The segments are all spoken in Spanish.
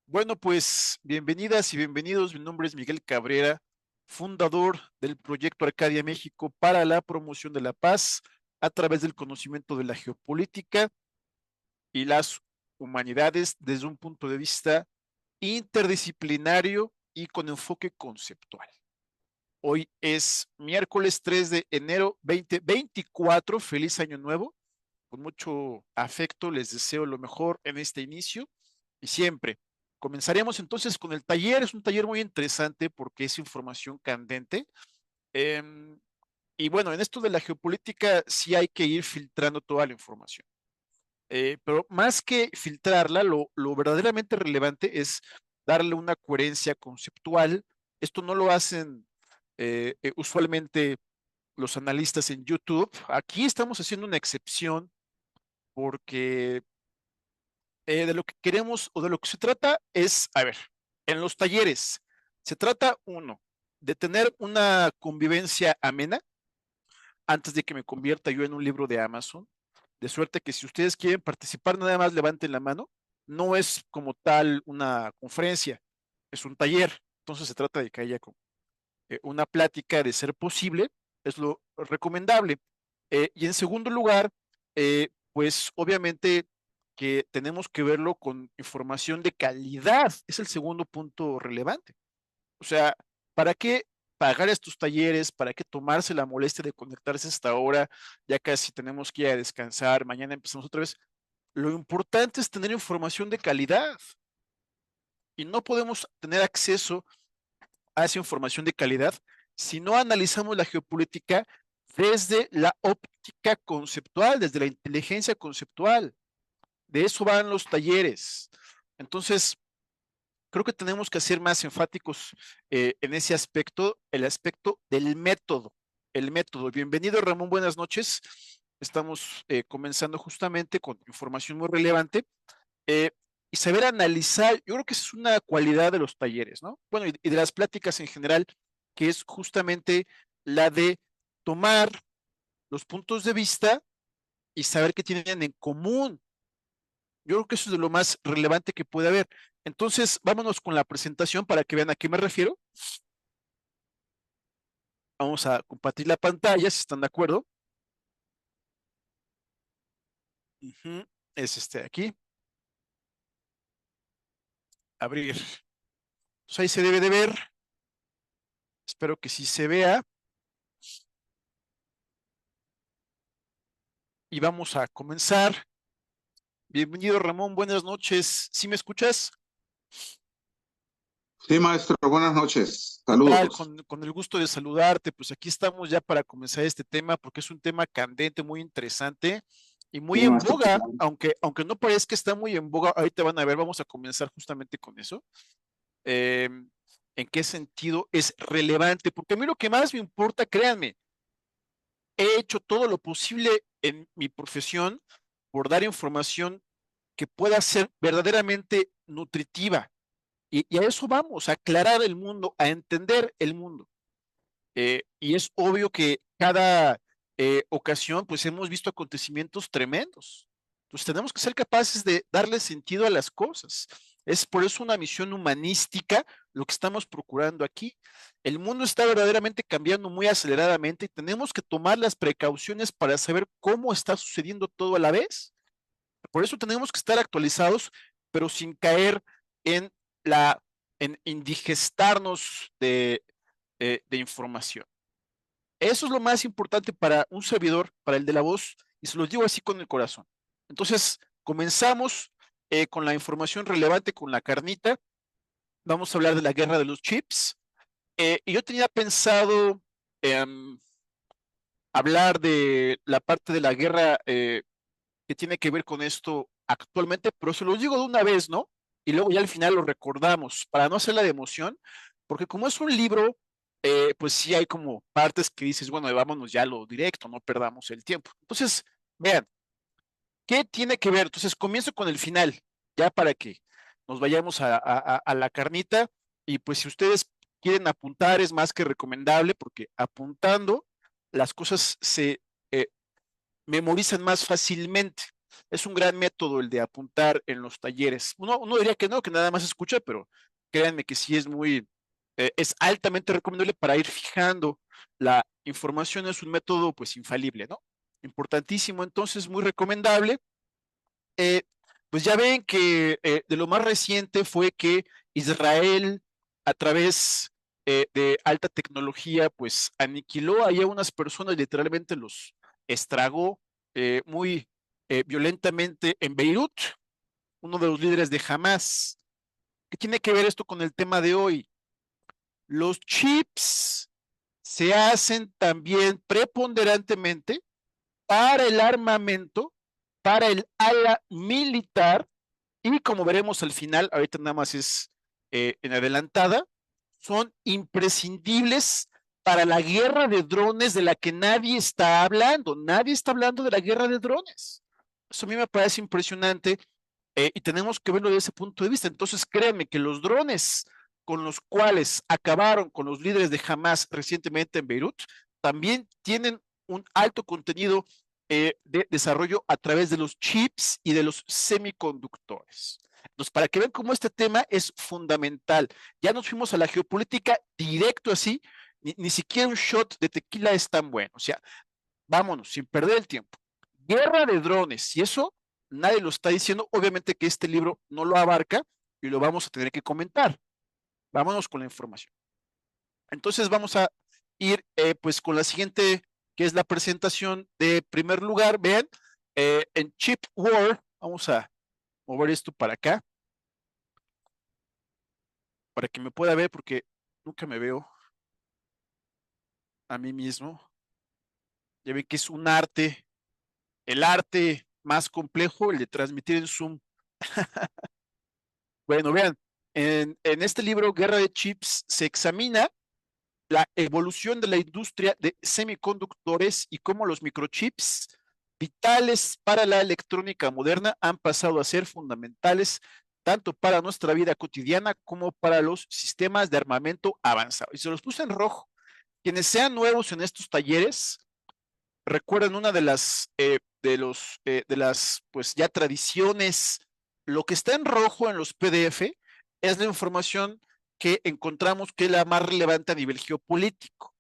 Bueno, pues bienvenidas y bienvenidos. Mi nombre es Miguel Cabrera, fundador del proyecto Arcadia México para la promoción de la paz a través del conocimiento de la geopolítica y las humanidades desde un punto de vista interdisciplinario y con enfoque conceptual. Hoy es miércoles 3 de enero 2024. Feliz año nuevo. Con mucho afecto les deseo lo mejor en este inicio y siempre. Comenzaremos entonces con el taller. Es un taller muy interesante porque es información candente. Eh, y bueno, en esto de la geopolítica sí hay que ir filtrando toda la información. Pero más que filtrarla, lo verdaderamente relevante es darle una coherencia conceptual. Esto no lo hacen usualmente los analistas en YouTube. Aquí estamos haciendo una excepción porque de lo que queremos o de lo que se trata es, a ver, en los talleres, se trata, uno, de tener una convivencia amena antes de que me convierta yo en un libro de Amazon, de suerte que si ustedes quieren participar, nada más levanten la mano. No es como tal una conferencia, es un taller. Entonces se trata de que haya una plática de ser posible, es lo recomendable. Y en segundo lugar, pues obviamente que tenemos que verlo con información de calidad, es el segundo punto relevante. O sea, ¿para qué pagar estos talleres? ¿Para qué tomarse la molestia de conectarse hasta ahora? Ya casi tenemos que ir a descansar, mañana empezamos otra vez. Lo importante es tener información de calidad y no podemos tener acceso a esa información de calidad si no analizamos la geopolítica desde la óptica conceptual, desde la inteligencia conceptual. De eso van los talleres. Entonces, creo que tenemos que ser más enfáticos en ese aspecto, el aspecto del método. El método. Bienvenido, Ramón, buenas noches. Estamos comenzando justamente con información muy relevante eh, y saber analizar. Yo creo que esa es una cualidad de los talleres, ¿no? Bueno, y de las pláticas en general, que es justamente la de tomar los puntos de vista y saber qué tienen en común. Yo creo que eso es de lo más relevante que puede haber. Entonces, vámonos con la presentación para que vean a qué me refiero. Vamos a compartir la pantalla, si están de acuerdo. Ujú. Es este de aquí. Abrir. Entonces ahí se debe de ver. Espero que sí se vea. Y vamos a comenzar. Bienvenido, Ramón. Buenas noches. ¿Sí me escuchas? Sí, maestro, buenas noches. ¿Qué tal? Saludos. Con el gusto de saludarte. Pues aquí estamos ya para comenzar este tema porque es un tema candente, muy interesante y Sí, muy en maestro. boga, aunque no parezca que está muy en boga. Ahorita van a ver, vamos a comenzar justamente con eso. Eh, ¿En qué sentido es relevante? Porque a mí lo que más me importa, créanme, he hecho todo lo posible en mi profesión por dar información que pueda ser verdaderamente nutritiva. Y a eso vamos, a aclarar el mundo, a entender el mundo. Y es obvio que cada ocasión, pues hemos visto acontecimientos tremendos. Entonces tenemos que ser capaces de darle sentido a las cosas. Es por eso una misión humanística lo que estamos procurando aquí. El mundo está verdaderamente cambiando muy aceleradamente y tenemos que tomar las precauciones para saber cómo está sucediendo todo a la vez. Por eso tenemos que estar actualizados, pero sin caer en la en indigestarnos de información. Eso es lo más importante para un servidor, para el de la voz, y se los digo así con el corazón. Entonces, comenzamos con la información relevante, con la carnita. Vamos a hablar de la guerra de los chips. Y yo tenía pensado hablar de la parte de la guerra que tiene que ver con esto actualmente, pero se los digo de una vez, ¿no? Y luego ya al final lo recordamos, para no hacerla de emoción, porque como es un libro, pues sí hay como partes que dices, bueno, vámonos ya a lo directo, no perdamos el tiempo. Entonces, vean, ¿qué tiene que ver? Entonces, comienzo con el final, ya para que nos vayamos a la carnita, y pues si ustedes quieren apuntar, es más que recomendable, porque apuntando las cosas se memorizan más fácilmente. Es un gran método el de apuntar en los talleres. Uno diría que no, que nada más escucha, pero créanme que sí es altamente recomendable para ir fijando la información. Es un método pues infalible, ¿no? Importantísimo, entonces muy recomendable. Eh, pues ya ven que de lo más reciente fue que Israel, a través de alta tecnología, pues aniquiló ahí a unas personas, literalmente los estragó muy violentamente en Beirut, uno de los líderes de Hamas. ¿Qué tiene que ver esto con el tema de hoy? Los chips se hacen también preponderantemente para el armamento, para el ala militar. Y como veremos al final, ahorita nada más es en adelantada, son imprescindibles para la guerra de drones de la que nadie está hablando. Nadie está hablando de la guerra de drones. Eso a mí me parece impresionante y tenemos que verlo desde ese punto de vista. Entonces, créanme que los drones con los cuales acabaron con los líderes de Hamas recientemente en Beirut, también tienen un alto contenido de desarrollo a través de los chips y de los semiconductores. Entonces, para que vean cómo este tema es fundamental. Ya nos fuimos a la geopolítica directo así, ni siquiera un shot de tequila es tan bueno. O sea, vámonos, sin perder el tiempo. Guerra de drones, y eso nadie lo está diciendo. Obviamente que este libro no lo abarca y lo vamos a tener que comentar. Vámonos con la información. Entonces vamos a ir pues con la siguiente, que es la presentación de primer lugar. Vean, en Chip War, vamos a mover esto para acá, para que me pueda ver, porque nunca me veo a mí mismo. Ya ven que es un arte, el arte más complejo, el de transmitir en Zoom. Bueno, vean, en este libro, Guerra de Chips, se examina la evolución de la industria de semiconductores y cómo los microchips vitales para la electrónica moderna han pasado a ser fundamentales tanto para nuestra vida cotidiana como para los sistemas de armamento avanzado. Y se los puse en rojo. Quienes sean nuevos en estos talleres, recuerden una de las pues ya tradiciones. Lo que está en rojo en los PDF es la información que encontramos que es la más relevante a nivel geopolítico.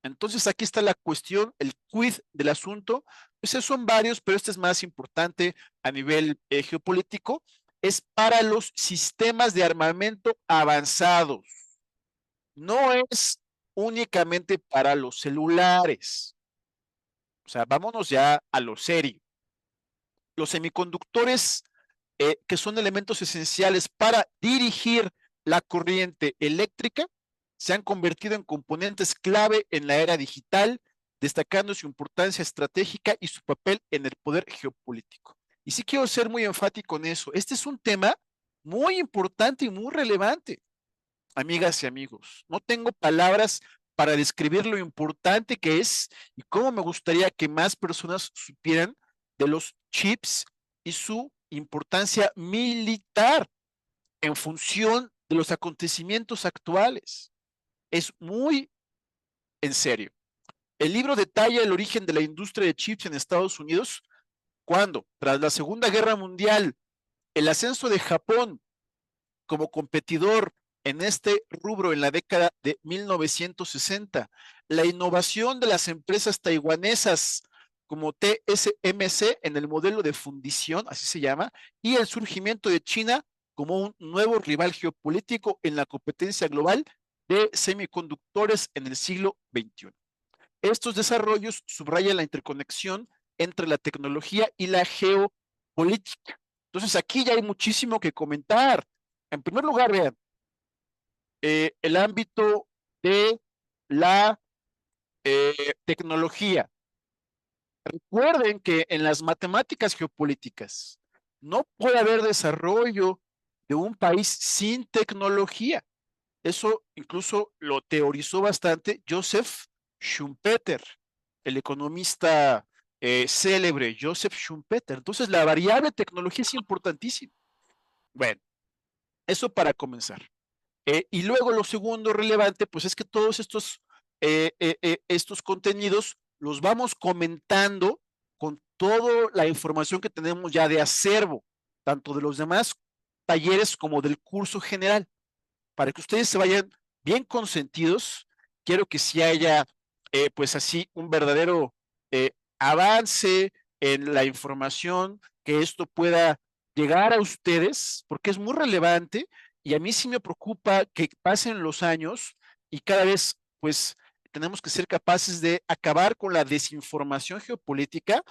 Entonces aquí está la cuestión, el quid del asunto. Pues son varios, pero este es más importante a nivel geopolítico. Es para los sistemas de armamento avanzados. No es únicamente para los celulares. O sea, vámonos ya a lo serio. Los semiconductores, que son elementos esenciales para dirigir la corriente eléctrica, se han convertido en componentes clave en la era digital, destacando su importancia estratégica y su papel en el poder geopolítico. Y sí quiero ser muy enfático en eso. Este es un tema muy importante y muy relevante, amigas y amigos. No tengo palabras para describir lo importante que es y cómo me gustaría que más personas supieran de los chips y su importancia militar en función de los acontecimientos actuales. Es muy en serio. El libro detalla el origen de la industria de chips en Estados Unidos cuando, tras la Segunda Guerra Mundial, el ascenso de Japón como competidor en este rubro en la década de 1960, la innovación de las empresas taiwanesas como TSMC en el modelo de fundición, así se llama, y el surgimiento de China como un nuevo rival geopolítico en la competencia global de semiconductores en el siglo XXI. Estos desarrollos subrayan la interconexión entre la tecnología y la geopolítica. Entonces, aquí ya hay muchísimo que comentar. En primer lugar, vean, el ámbito de la tecnología. Recuerden que en las matemáticas geopolíticas no puede haber desarrollo de un país sin tecnología. Eso incluso lo teorizó bastante Joseph Schumpeter, el economista célebre Joseph Schumpeter. Entonces, la variable tecnología es importantísima. Bueno, eso para comenzar. Y luego lo segundo relevante, pues es que todos estos contenidos los vamos comentando con toda la información que tenemos ya de acervo, tanto de los demás talleres como del curso general, para que ustedes se vayan bien consentidos. Quiero que sí haya, pues así, un verdadero avance en la información, que esto pueda llegar a ustedes, porque es muy relevante y a mí sí me preocupa que pasen los años y cada vez, pues, tenemos que ser capaces de acabar con la desinformación geopolítica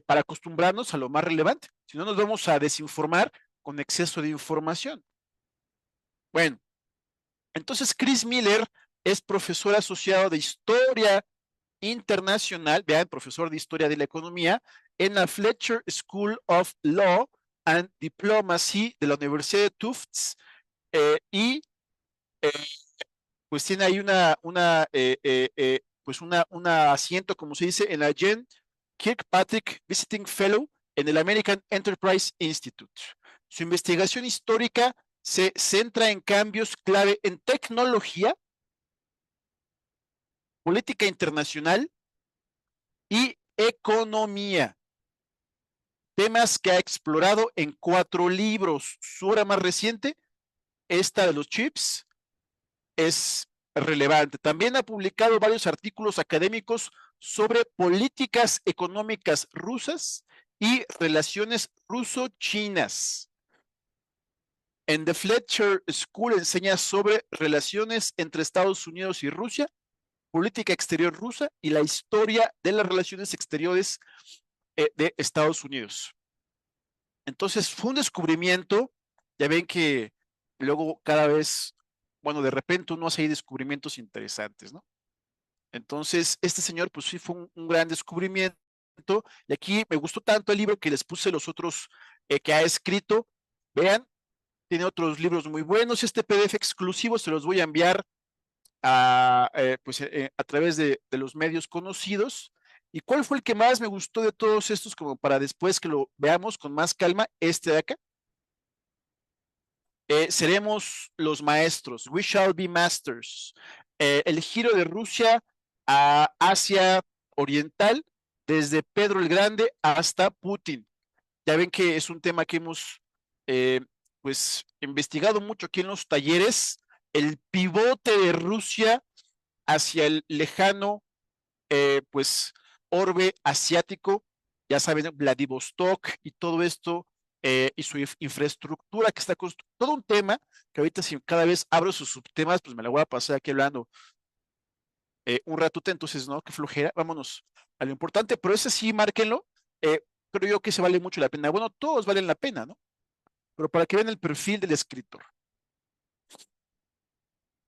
para acostumbrarnos a lo más relevante. Si no, nos vamos a desinformar con exceso de información. Bueno, entonces Chris Miller es profesor asociado de Historia Internacional, vean, profesor de Historia de la Economía, en la Fletcher School of Law and Diplomacy de la Universidad de Tufts, y eh, pues tiene ahí una asiento, como se dice, en la Jen Kirkpatrick Visiting Fellow en el American Enterprise Institute. Su investigación histórica se centra en cambios clave en tecnología, política internacional y economía, temas que ha explorado en 4 libros. Su obra más reciente, esta de los chips, es relevante. También ha publicado varios artículos académicos sobre políticas económicas rusas y relaciones ruso-chinas. En The Fletcher School enseña sobre relaciones entre Estados Unidos y Rusia, política exterior rusa y la historia de las relaciones exteriores de Estados Unidos. Entonces fue un descubrimiento, ya ven que luego cada vez, bueno, de repente uno hace ahí descubrimientos interesantes, ¿no? Entonces, este señor, pues sí fue un gran descubrimiento, y aquí me gustó tanto el libro que les puse los otros que ha escrito. Vean, tiene otros libros muy buenos. Este PDF exclusivo se los voy a enviar a través de los medios conocidos. ¿Y cuál fue el que más me gustó de todos estos, como para después que lo veamos con más calma? Este de acá. Seremos los maestros. We shall be masters. El giro de Rusia a Asia Oriental, desde Pedro el Grande hasta Putin. Ya ven que es un tema que hemos eh, pues investigado mucho aquí en los talleres. El pivote de Rusia hacia el lejano pues orbe asiático, ya saben, Vladivostok y todo esto, y su infraestructura que está todo un tema que ahorita si cada vez abro sus subtemas, pues me la voy a pasar aquí hablando un ratote, entonces, ¿no? Qué flojera, vámonos a lo importante, pero ese sí, márquenlo, creo yo que se vale mucho la pena. Bueno, todos valen la pena, ¿no? Pero para que vean el perfil del escritor.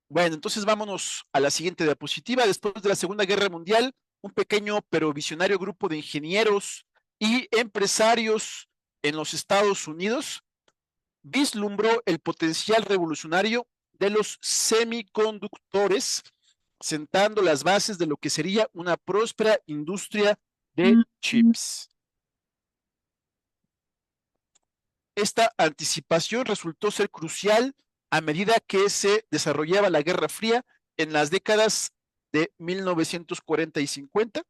Bueno, entonces vámonos a la siguiente diapositiva. Después de la Segunda Guerra Mundial, un pequeño pero visionario grupo de ingenieros y empresarios en los Estados Unidos vislumbró el potencial revolucionario de los semiconductores, sentando las bases de lo que sería una próspera industria de chips. Esta anticipación resultó ser crucial a medida que se desarrollaba la Guerra Fría en las décadas de 1940 y 50,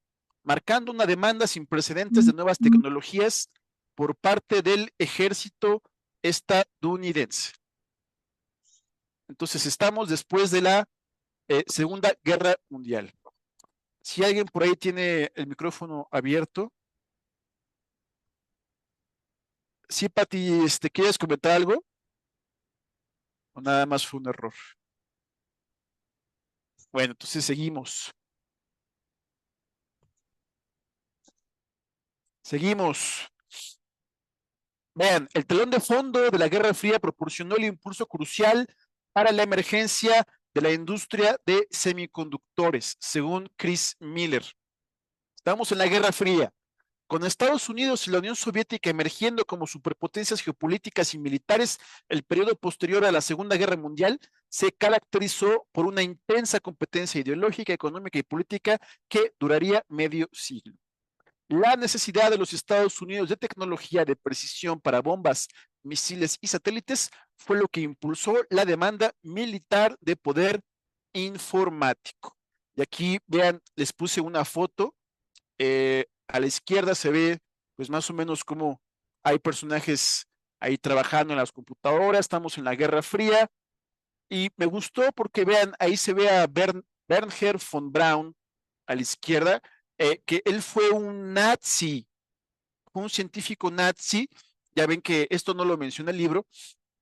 marcando una demanda sin precedentes de nuevas tecnologías por parte del ejército estadounidense. Entonces estamos después de la Segunda Guerra Mundial. Si alguien por ahí tiene el micrófono abierto. Sí, Pati, ¿quieres comentar algo? ¿O nada más fue un error? Bueno, entonces seguimos. Seguimos. Vean, el telón de fondo de la Guerra Fría proporcionó el impulso crucial para la emergencia de la industria de semiconductores, según Chris Miller. Estamos en la Guerra Fría, con Estados Unidos y la Unión Soviética emergiendo como superpotencias geopolíticas y militares. El periodo posterior a la Segunda Guerra Mundial se caracterizó por una intensa competencia ideológica, económica y política que duraría medio siglo. La necesidad de los Estados Unidos de tecnología de precisión para bombas, misiles y satélites fue lo que impulsó la demanda militar de poder informático. Y aquí vean, les puse una foto. A la izquierda se ve pues más o menos cómo hay personajes ahí trabajando en las computadoras, estamos en la Guerra Fría, y me gustó porque vean, ahí se ve a Wernher von Braun a la izquierda, que él fue un nazi, un científico nazi. Ya ven que esto no lo menciona el libro,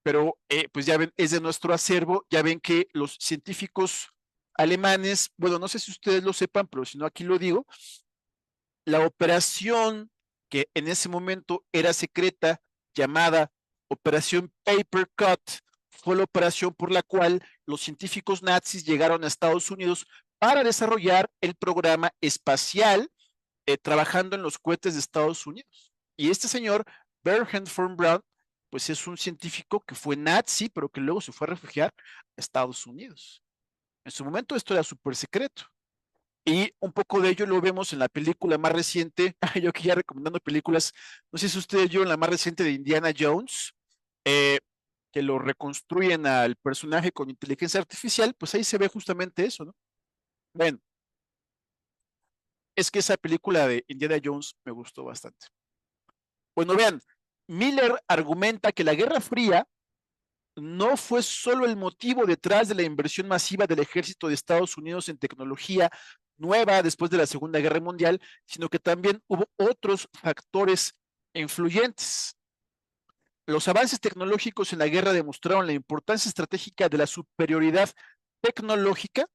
pero pues ya ven, es de nuestro acervo. Ya ven que los científicos alemanes, bueno, no sé si ustedes lo sepan, pero si no, aquí lo digo, la operación que en ese momento era secreta, llamada Operación Papercut, fue la operación por la cual los científicos nazis llegaron a Estados Unidos para desarrollar el programa espacial, trabajando en los cohetes de Estados Unidos. Y este señor, Bernhard von Braun, pues es un científico que fue nazi, pero que luego se fue a refugiar a Estados Unidos. En su momento esto era súper secreto. Y un poco de ello lo vemos en la película más reciente. Yo aquí ya recomendando películas, no sé si ustedes vieron la más reciente de Indiana Jones, eh, que lo reconstruyen al personaje con inteligencia artificial, pues ahí se ve justamente eso, ¿no? Bueno, es que esa película de Indiana Jones me gustó bastante. Bueno, vean, Miller argumenta que la Guerra Fría no fue solo el motivo detrás de la inversión masiva del ejército de Estados Unidos en tecnología nueva después de la Segunda Guerra Mundial, sino que también hubo otros factores influyentes. Los avances tecnológicos en la guerra demostraron la importancia estratégica de la superioridad tecnológica,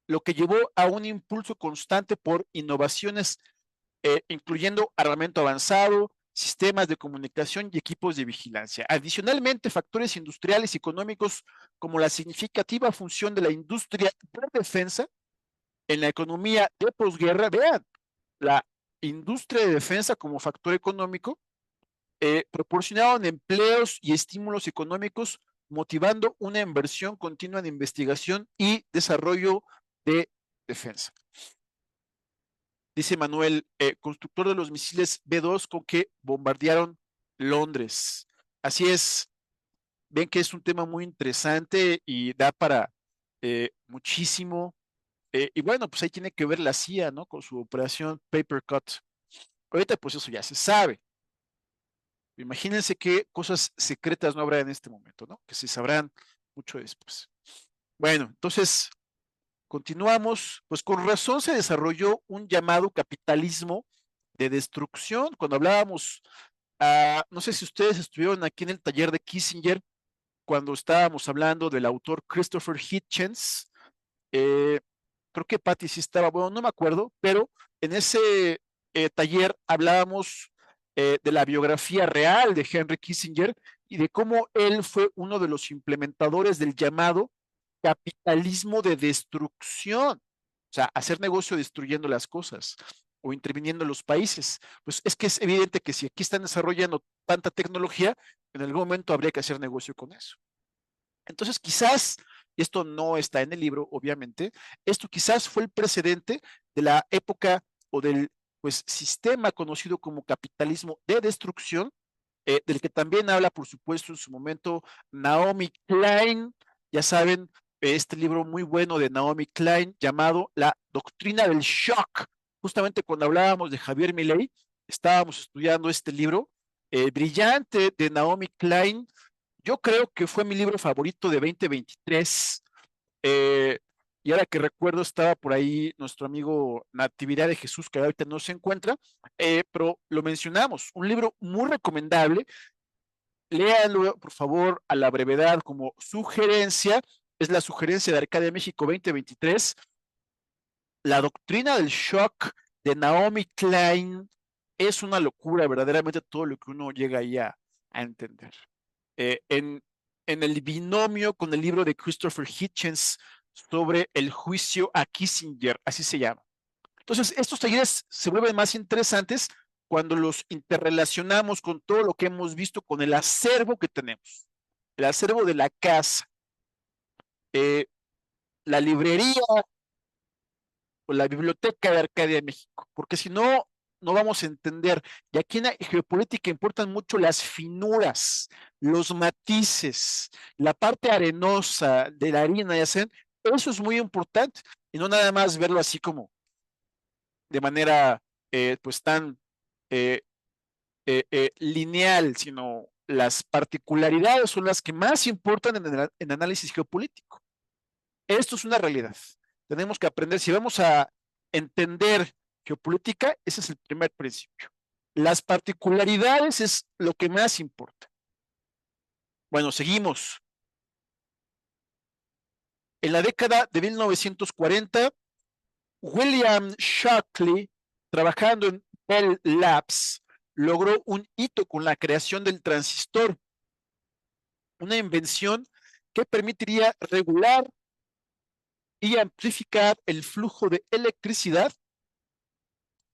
lo que llevó a un impulso constante por innovaciones, incluyendo armamento avanzado, sistemas de comunicación y equipos de vigilancia. Adicionalmente, factores industriales y económicos como la significativa función de la industria de defensa en la economía de posguerra. Vean, la industria de defensa como factor económico, proporcionaron empleos y estímulos económicos, motivando una inversión continua en investigación y desarrollo de defensa. Dice Manuel, constructor de los misiles B-2 con que bombardearon Londres. Así es, ven que es un tema muy interesante y da para muchísimo. Y bueno, pues ahí tiene que ver la CIA, ¿no? Con su operación Papercut. Ahorita pues eso ya se sabe. Imagínense qué cosas secretas no habrá en este momento, ¿no? Que se sabrán mucho después. Bueno, entonces continuamos. Pues con razón se desarrolló un llamado capitalismo de destrucción. Cuando hablábamos, no sé si ustedes estuvieron aquí en el taller de Kissinger, cuando estábamos hablando del autor Christopher Hitchens. eh, Creo que Patty sí estaba, bueno, no me acuerdo, pero en ese taller hablábamos de la biografía real de Henry Kissinger y de cómo él fue uno de los implementadores del llamado capitalismo de destrucción, o sea, hacer negocio destruyendo las cosas o interviniendo en los países. Pues es que es evidente que si aquí están desarrollando tanta tecnología, en algún momento habría que hacer negocio con eso. Entonces, quizás, y esto no está en el libro, obviamente, esto quizás fue el precedente de la época o del pues, sistema conocido como capitalismo de destrucción, del que también habla, por supuesto, en su momento Naomi Klein. Ya saben, este libro muy bueno de Naomi Klein llamado La Doctrina del Shock. Justamente cuando hablábamos de Javier Milei, estábamos estudiando este libro brillante de Naomi Klein. Yo creo que fue mi libro favorito de 2023. Eh, y ahora que recuerdo, estaba por ahí nuestro amigo Natividad de Jesús, que ahorita no se encuentra, pero lo mencionamos, un libro muy recomendable. Léanlo, por favor, a la brevedad como sugerencia. Es la sugerencia de Arcadia México 2023. La doctrina del shock de Naomi Klein es una locura, verdaderamente todo lo que uno llega ahí a entender. eh, en, en el binomio con el libro de Christopher Hitchens sobre el juicio a Kissinger, así se llama. Entonces, estos talleres se vuelven más interesantes cuando los interrelacionamos con todo lo que hemos visto, con el acervo que tenemos, el acervo de la casa, eh, la librería o la biblioteca de Arcadia de México, porque si no, no vamos a entender. Y aquí en la geopolítica importan mucho las finuras, los matices, la parte arenosa de la harina, ya saben, eso es muy importante, y no nada más verlo así como de manera pues tan eh, lineal, sino las particularidades son las que más importan en análisis geopolítico. Esto es una realidad. Tenemos que aprender, si vamos a entender geopolítica, ese es el primer principio. Las particularidades es lo que más importa. Bueno, seguimos. En la década de 1940, William Shockley, trabajando en Bell Labs, logró un hito con la creación del transistor, una invención que permitiría regular y amplificar el flujo de electricidad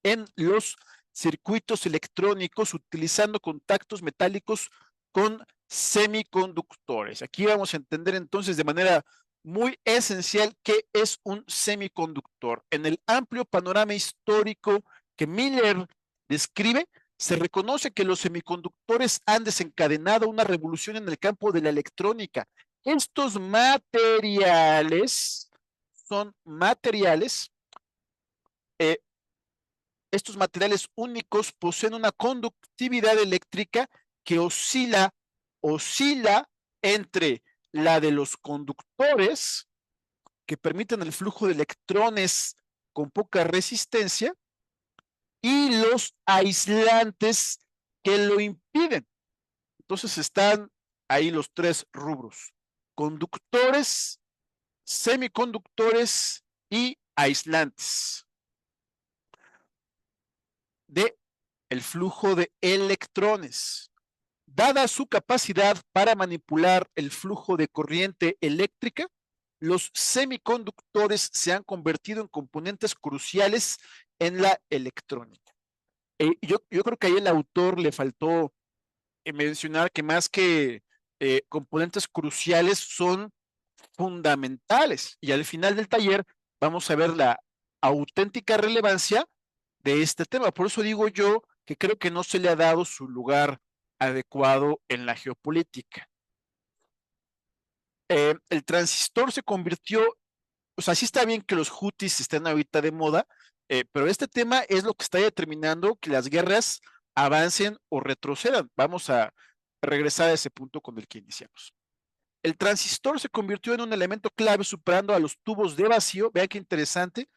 en los circuitos electrónicos utilizando contactos metálicos con semiconductores. Aquí vamos a entender entonces de manera muy esencial qué es un semiconductor. En el amplio panorama histórico que Miller describe, se reconoce que los semiconductores han desencadenado una revolución en el campo de la electrónica. Estos materiales son materiales eh, estos materiales únicos poseen una conductividad eléctrica que oscila entre la de los conductores, que permiten el flujo de electrones con poca resistencia, y los aislantes que lo impiden. Entonces están ahí los tres rubros: conductores, semiconductores y aislantes de el flujo de electrones. Dada su capacidad para manipular el flujo de corriente eléctrica, los semiconductores se han convertido en componentes cruciales en la electrónica. Yo creo que ahí el autor le faltó mencionar que más que componentes cruciales son fundamentales. Y al final del taller vamos a ver la auténtica relevancia de este tema. Por eso digo yo que creo que no se le ha dado su lugar adecuado en la geopolítica. El transistor se convirtió, o sea, sí está bien que los hutis estén ahorita de moda, pero este tema es lo que está determinando que las guerras avancen o retrocedan. Vamos a regresar a ese punto con el que iniciamos. El transistor se convirtió en un elemento clave superando a los tubos de vacío. Vean qué interesante,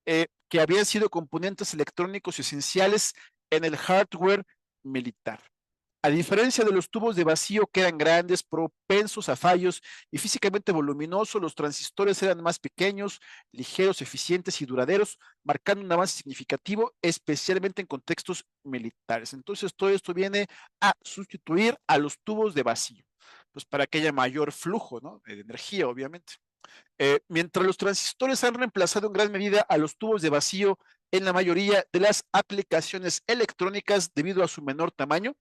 que habían sido componentes electrónicos esenciales en el hardware militar. A diferencia de los tubos de vacío, que eran grandes, propensos a fallos y físicamente voluminosos, los transistores eran más pequeños, ligeros, eficientes y duraderos, marcando un avance significativo, especialmente en contextos militares. Entonces, todo esto viene a sustituir a los tubos de vacío, pues para que haya mayor flujo, ¿no?, de energía, obviamente. Mientras los transistores han reemplazado en gran medida a los tubos de vacío en la mayoría de las aplicaciones electrónicas debido a su menor tamaño,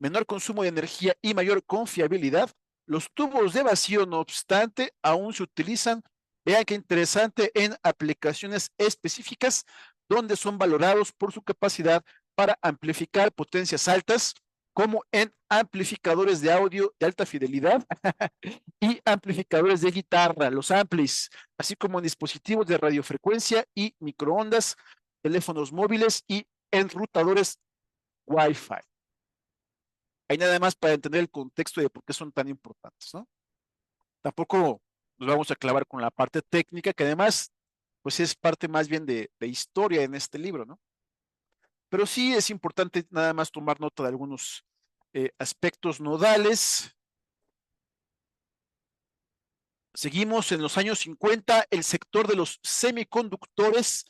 menor consumo de energía y mayor confiabilidad, los tubos de vacío, no obstante, aún se utilizan, vean qué interesante, en aplicaciones específicas donde son valorados por su capacidad para amplificar potencias altas, como en amplificadores de audio de alta fidelidad y amplificadores de guitarra, los amplis, así como en dispositivos de radiofrecuencia y microondas, teléfonos móviles y enrutadores Wi-Fi. Hay nada más para entender el contexto de por qué son tan importantes, ¿no? Tampoco nos vamos a clavar con la parte técnica, que además, pues es parte más bien de historia en este libro, ¿no? Pero sí es importante nada más tomar nota de algunos aspectos nodales. Seguimos en los años 50, el sector de los semiconductores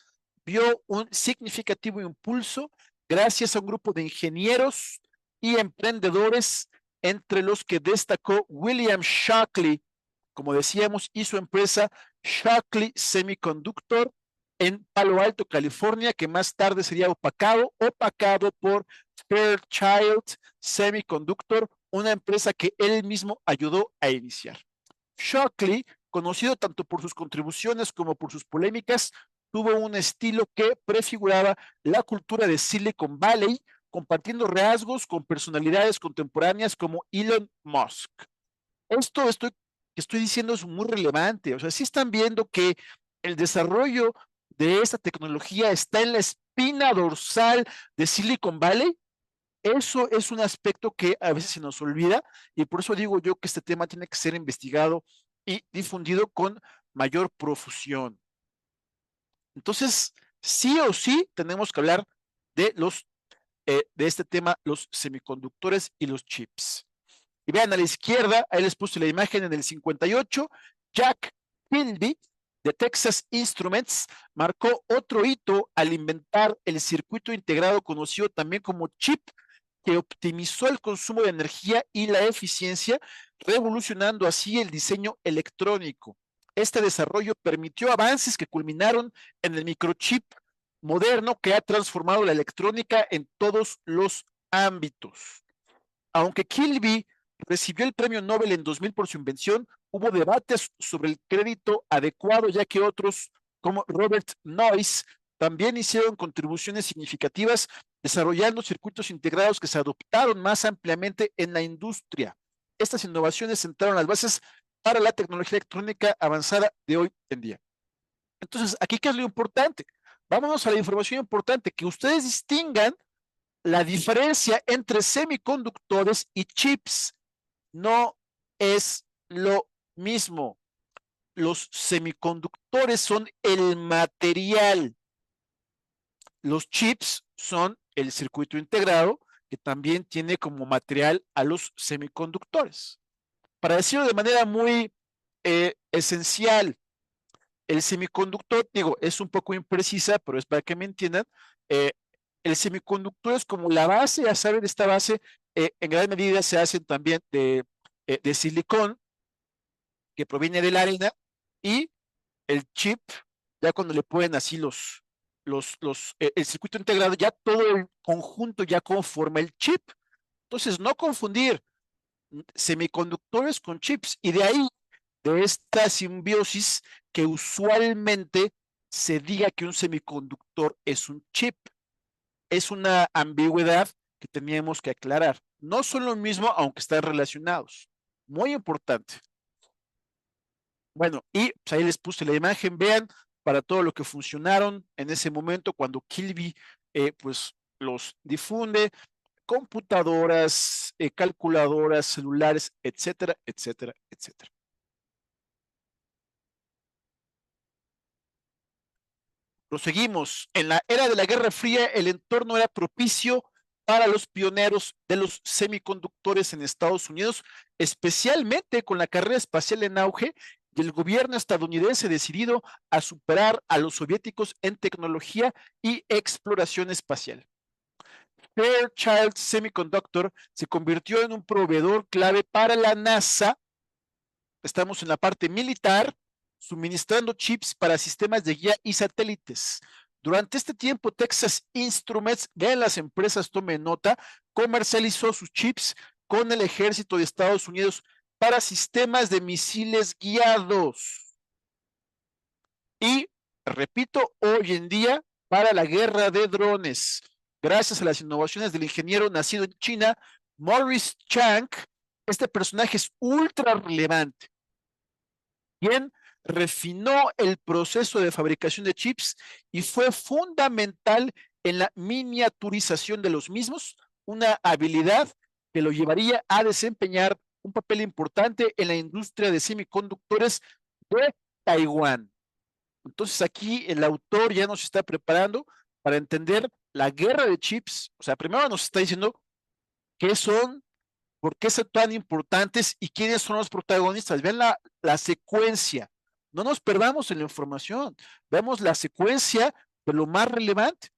vio un significativo impulso gracias a un grupo de ingenieros y emprendedores, entre los que destacó William Shockley, como decíamos, y su empresa Shockley Semiconductor en Palo Alto, California, que más tarde sería opacado por Fairchild Semiconductor, una empresa que él mismo ayudó a iniciar. Shockley, conocido tanto por sus contribuciones como por sus polémicas, tuvo un estilo que prefiguraba la cultura de Silicon Valley, compartiendo rasgos con personalidades contemporáneas como Elon Musk. Esto que estoy diciendo es muy relevante. O sea, sí están viendo que el desarrollo de esta tecnología está en la espina dorsal de Silicon Valley. eso es un aspecto que a veces se nos olvida y por eso digo yo que este tema tiene que ser investigado y difundido con mayor profusión. Entonces, sí o sí tenemos que hablar de de este tema, los semiconductores y los chips. Y vean a la izquierda, ahí les puse la imagen en el 58, Jack Kilby de Texas Instruments marcó otro hito al inventar el circuito integrado conocido también como chip, que optimizó el consumo de energía y la eficiencia, revolucionando así el diseño electrónico. Este desarrollo permitió avances que culminaron en el microchip moderno que ha transformado la electrónica en todos los ámbitos. Aunque Kilby recibió el premio Nobel en 2000 por su invención, hubo debates sobre el crédito adecuado, ya que otros, como Robert Noyce, también hicieron contribuciones significativas desarrollando circuitos integrados que se adoptaron más ampliamente en la industria. Estas innovaciones sentaron las bases para la tecnología electrónica avanzada de hoy en día. Entonces, aquí, ¿qué es lo importante? Vámonos a la información importante, que ustedes distingan la diferencia entre semiconductores y chips. No es lo mismo. Los semiconductores son el material. Los chips son el circuito integrado que también tiene como material a los semiconductores. Para decirlo de manera muy esencial, el semiconductor, digo, es un poco imprecisa, pero es para que me entiendan. eh, el semiconductor es como la base, ya saben, esta base en gran medida se hacen también de silicón, que proviene de la arena, y el chip, ya cuando le ponen así el circuito integrado, ya todo el conjunto ya conforma el chip. Entonces, no confundir semiconductores con chips, y de ahí, de esta simbiosis, que usualmente se diga que un semiconductor es un chip. Es una ambigüedad que teníamos que aclarar. No son lo mismo, aunque están relacionados. Muy importante. Bueno, y pues ahí les puse la imagen, vean, para todo lo que funcionaron en ese momento cuando Kilby pues los difunde, computadoras, calculadoras, celulares, etcétera, etcétera, etcétera. Proseguimos. En la era de la Guerra Fría, el entorno era propicio para los pioneros de los semiconductores en Estados Unidos, especialmente con la carrera espacial en auge y el gobierno estadounidense decidido a superar a los soviéticos en tecnología y exploración espacial. Fairchild Semiconductor se convirtió en un proveedor clave para la NASA. Estamos en la parte militar, suministrando chips para sistemas de guía y satélites. Durante este tiempo, Texas Instruments, vean las empresas, tomen nota, comercializó sus chips con el ejército de Estados Unidos para sistemas de misiles guiados. Y, repito, hoy en día, para la guerra de drones, gracias a las innovaciones del ingeniero nacido en China, Maurice Chang, este personaje es ultra relevante, quien refinó el proceso de fabricación de chips y fue fundamental en la miniaturización de los mismos, una habilidad que lo llevaría a desempeñar un papel importante en la industria de semiconductores de Taiwán. Entonces aquí el autor ya nos está preparando para entender la guerra de chips. O sea, primero nos está diciendo qué son, por qué son tan importantes y quiénes son los protagonistas. Vean la secuencia. No nos perdamos en la información. Veamos la secuencia de lo más relevante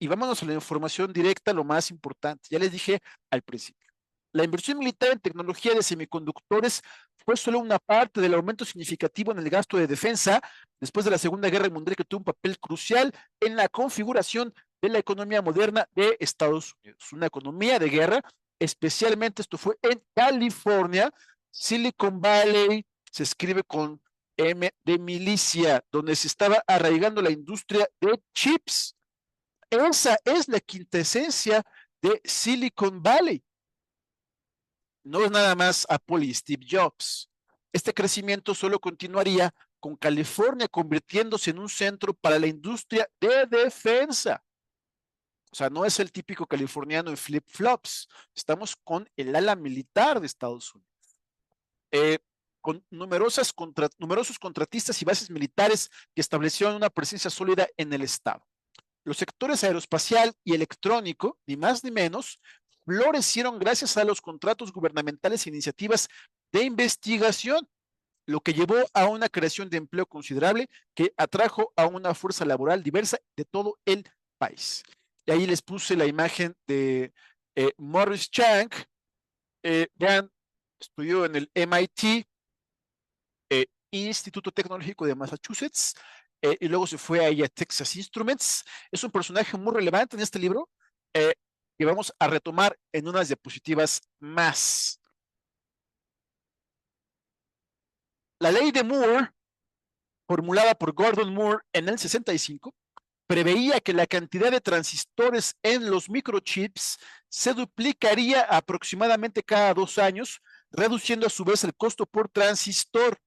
y vámonos a la información directa, lo más importante. Ya les dije al principio. La inversión militar en tecnología de semiconductores fue solo una parte del aumento significativo en el gasto de defensa después de la Segunda Guerra Mundial, que tuvo un papel crucial en la configuración de la economía moderna de Estados Unidos. Una economía de guerra, especialmente esto fue en California, Silicon Valley, se escribe con M de milicia, donde se estaba arraigando la industria de chips. Esa es la quintesencia de Silicon Valley. No es nada más Apple y Steve Jobs. Este crecimiento solo continuaría con California convirtiéndose en un centro para la industria de defensa. O sea, no es el típico californiano en flip-flops. Estamos con el ala militar de Estados Unidos. Con numerosos contratistas y bases militares que establecieron una presencia sólida en el Estado. Los sectores aeroespacial y electrónico, ni más ni menos, florecieron gracias a los contratos gubernamentales e iniciativas de investigación, lo que llevó a una creación de empleo considerable que atrajo a una fuerza laboral diversa de todo el país. Y ahí les puse la imagen de Morris Chang. Vean, estudió en el MIT, Instituto Tecnológico de Massachusetts, y luego se fue ahí a Texas Instruments. Es un personaje muy relevante en este libro, que vamos a retomar en unas diapositivas más. La ley de Moore, formulada por Gordon Moore en el 65, preveía que la cantidad de transistores en los microchips se duplicaría aproximadamente cada 2 años, reduciendo a su vez el costo por transistor.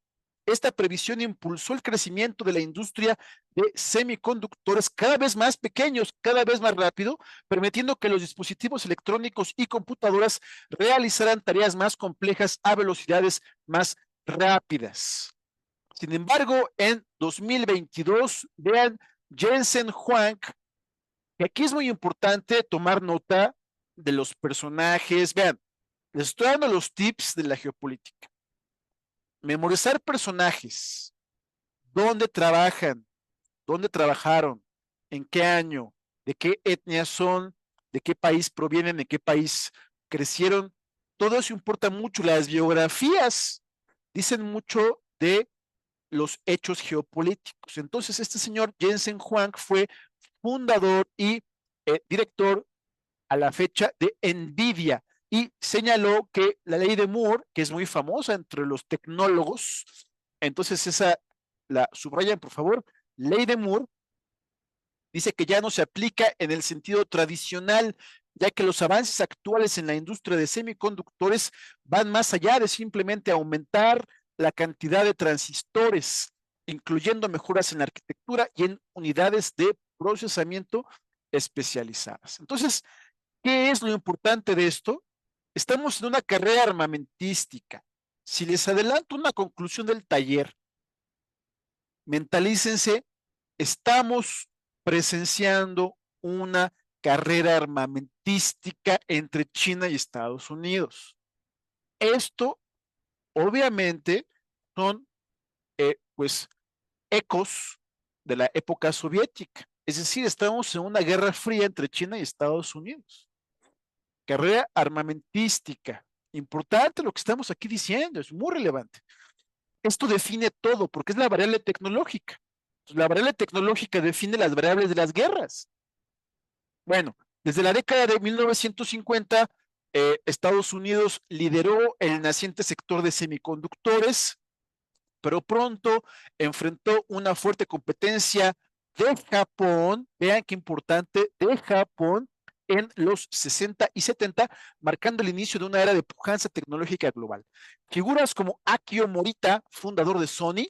Esta previsión impulsó el crecimiento de la industria de semiconductores cada vez más pequeños, cada vez más rápido, permitiendo que los dispositivos electrónicos y computadoras realizaran tareas más complejas a velocidades más rápidas. Sin embargo, en 2022, vean Jensen Huang, que aquí es muy importante tomar nota de los personajes. Vean, les estoy dando los tips de la geopolítica. Memorizar personajes, dónde trabajan, dónde trabajaron, en qué año, de qué etnia son, de qué país provienen, de qué país crecieron. Todo eso importa mucho. Las biografías dicen mucho de los hechos geopolíticos. Entonces, este señor Jensen Huang fue fundador y director a la fecha de NVIDIA y señaló que la ley de Moore, que es muy famosa entre los tecnólogos, entonces esa la subrayan, por favor, ley de Moore, dice que ya no se aplica en el sentido tradicional, ya que los avances actuales en la industria de semiconductores van más allá de simplemente aumentar la cantidad de transistores, incluyendo mejoras en la arquitectura y en unidades de procesamiento especializadas. Entonces, ¿qué es lo importante de esto? Estamos en una carrera armamentística. Si les adelanto una conclusión del taller, mentalícense, estamos presenciando una carrera armamentística entre China y Estados Unidos. Esto, obviamente, son pues ecos de la época soviética. Es decir, estamos en una guerra fría entre China y Estados Unidos. Carrera armamentística. Importante lo que estamos aquí diciendo, es muy relevante. Esto define todo porque es la variable tecnológica. La variable tecnológica define las variables de las guerras. Bueno, desde la década de 1950, Estados Unidos lideró el naciente sector de semiconductores, pero pronto enfrentó una fuerte competencia de Japón, vean qué importante, de Japón en los 60 y 70, marcando el inicio de una era de pujanza tecnológica global. Figuras como Akio Morita, fundador de Sony,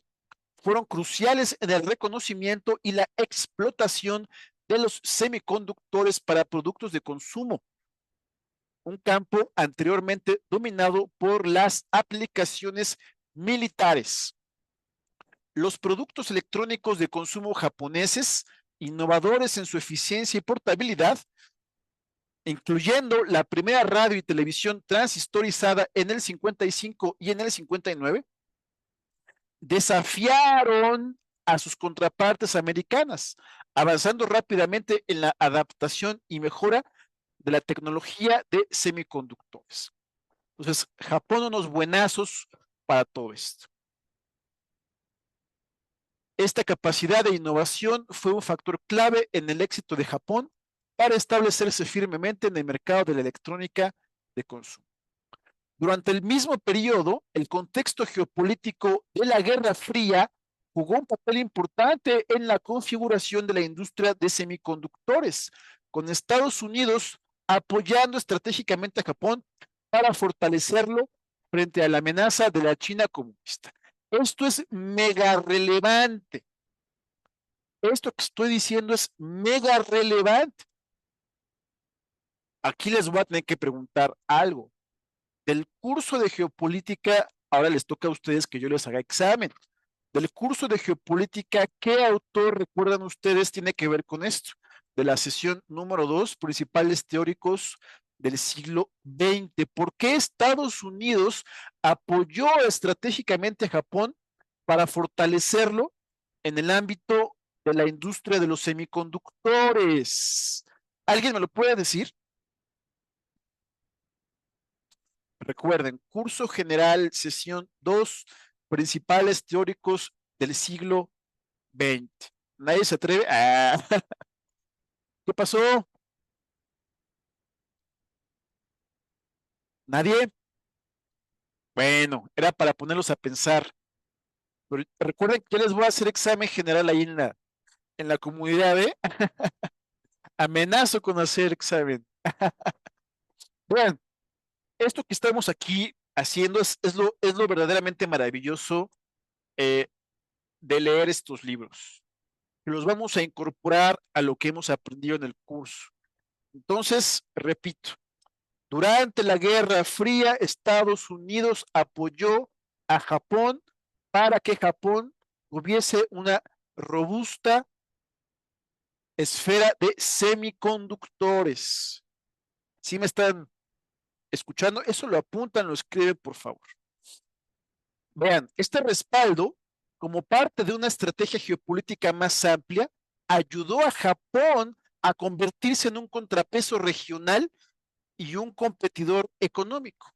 fueron cruciales en el reconocimiento y la explotación de los semiconductores para productos de consumo, un campo anteriormente dominado por las aplicaciones militares. Los productos electrónicos de consumo japoneses, innovadores en su eficiencia y portabilidad, incluyendo la primera radio y televisión transistorizada en el 55 y en el 59, desafiaron a sus contrapartes americanas, avanzando rápidamente en la adaptación y mejora de la tecnología de semiconductores. Entonces, Japón unos buenazos para todo esto. Esta capacidad de innovación fue un factor clave en el éxito de Japón para establecerse firmemente en el mercado de la electrónica de consumo. Durante el mismo periodo, el contexto geopolítico de la Guerra Fría jugó un papel importante en la configuración de la industria de semiconductores, con Estados Unidos apoyando estratégicamente a Japón para fortalecerlo frente a la amenaza de la China comunista. Esto es mega relevante. Esto que estoy diciendo es mega relevante. aquí les voy a tener que preguntar algo. Del curso de geopolítica, ahora les toca a ustedes que yo les haga examen. Del curso de geopolítica, ¿qué autor recuerdan ustedes tiene que ver con esto? De la sesión número 2, principales teóricos del siglo XX. ¿Por qué Estados Unidos apoyó estratégicamente a Japón para fortalecerlo en el ámbito de la industria de los semiconductores? ¿Alguien me lo puede decir? Recuerden, curso general, sesión 2, principales teóricos del siglo XX. Nadie se atreve. Ah, ¿qué pasó? ¿Nadie? Bueno, era para ponerlos a pensar. Pero recuerden que yo les voy a hacer examen general ahí en la comunidad, ¿eh? Amenazo con hacer examen. Bueno, esto que estamos aquí haciendo es lo verdaderamente maravilloso eh, de leer estos libros. Los vamos a incorporar a lo que hemos aprendido en el curso. Entonces, repito, durante la Guerra Fría, Estados Unidos apoyó a Japón para que Japón tuviese una robusta esfera de semiconductores. ¿Sí me están escuchando? Eso lo apuntan, lo escriben, por favor. Vean, este respaldo, como parte de una estrategia geopolítica más amplia, ayudó a Japón a convertirse en un contrapeso regional y un competidor económico.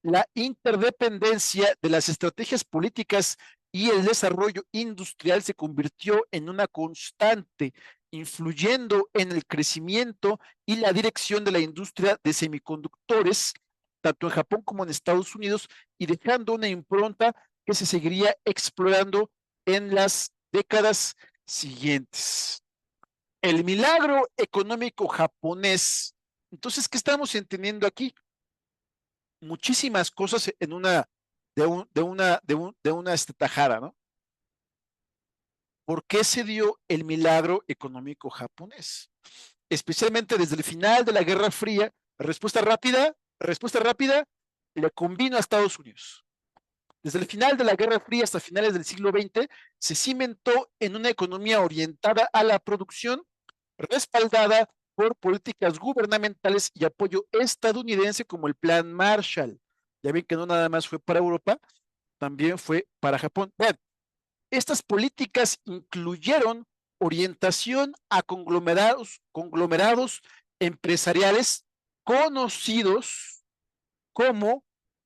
La interdependencia de las estrategias políticas y el desarrollo industrial se convirtió en una constante, influyendo en el crecimiento y la dirección de la industria de semiconductores, tanto en Japón como en Estados Unidos, y dejando una impronta que se seguiría explorando en las décadas siguientes. El milagro económico japonés. Entonces, ¿qué estamos entendiendo aquí? Muchísimas cosas en una tajada, ¿no? ¿Por qué se dio el milagro económico japonés? Especialmente desde el final de la Guerra Fría, respuesta rápida, le convino a Estados Unidos. Desde el final de la Guerra Fría hasta finales del siglo XX, se cimentó en una economía orientada a la producción, respaldada por políticas gubernamentales y apoyo estadounidense como el Plan Marshall. Ya ven que no nada más fue para Europa, también fue para Japón. Vean, estas políticas incluyeron orientación a conglomerados empresariales conocidos como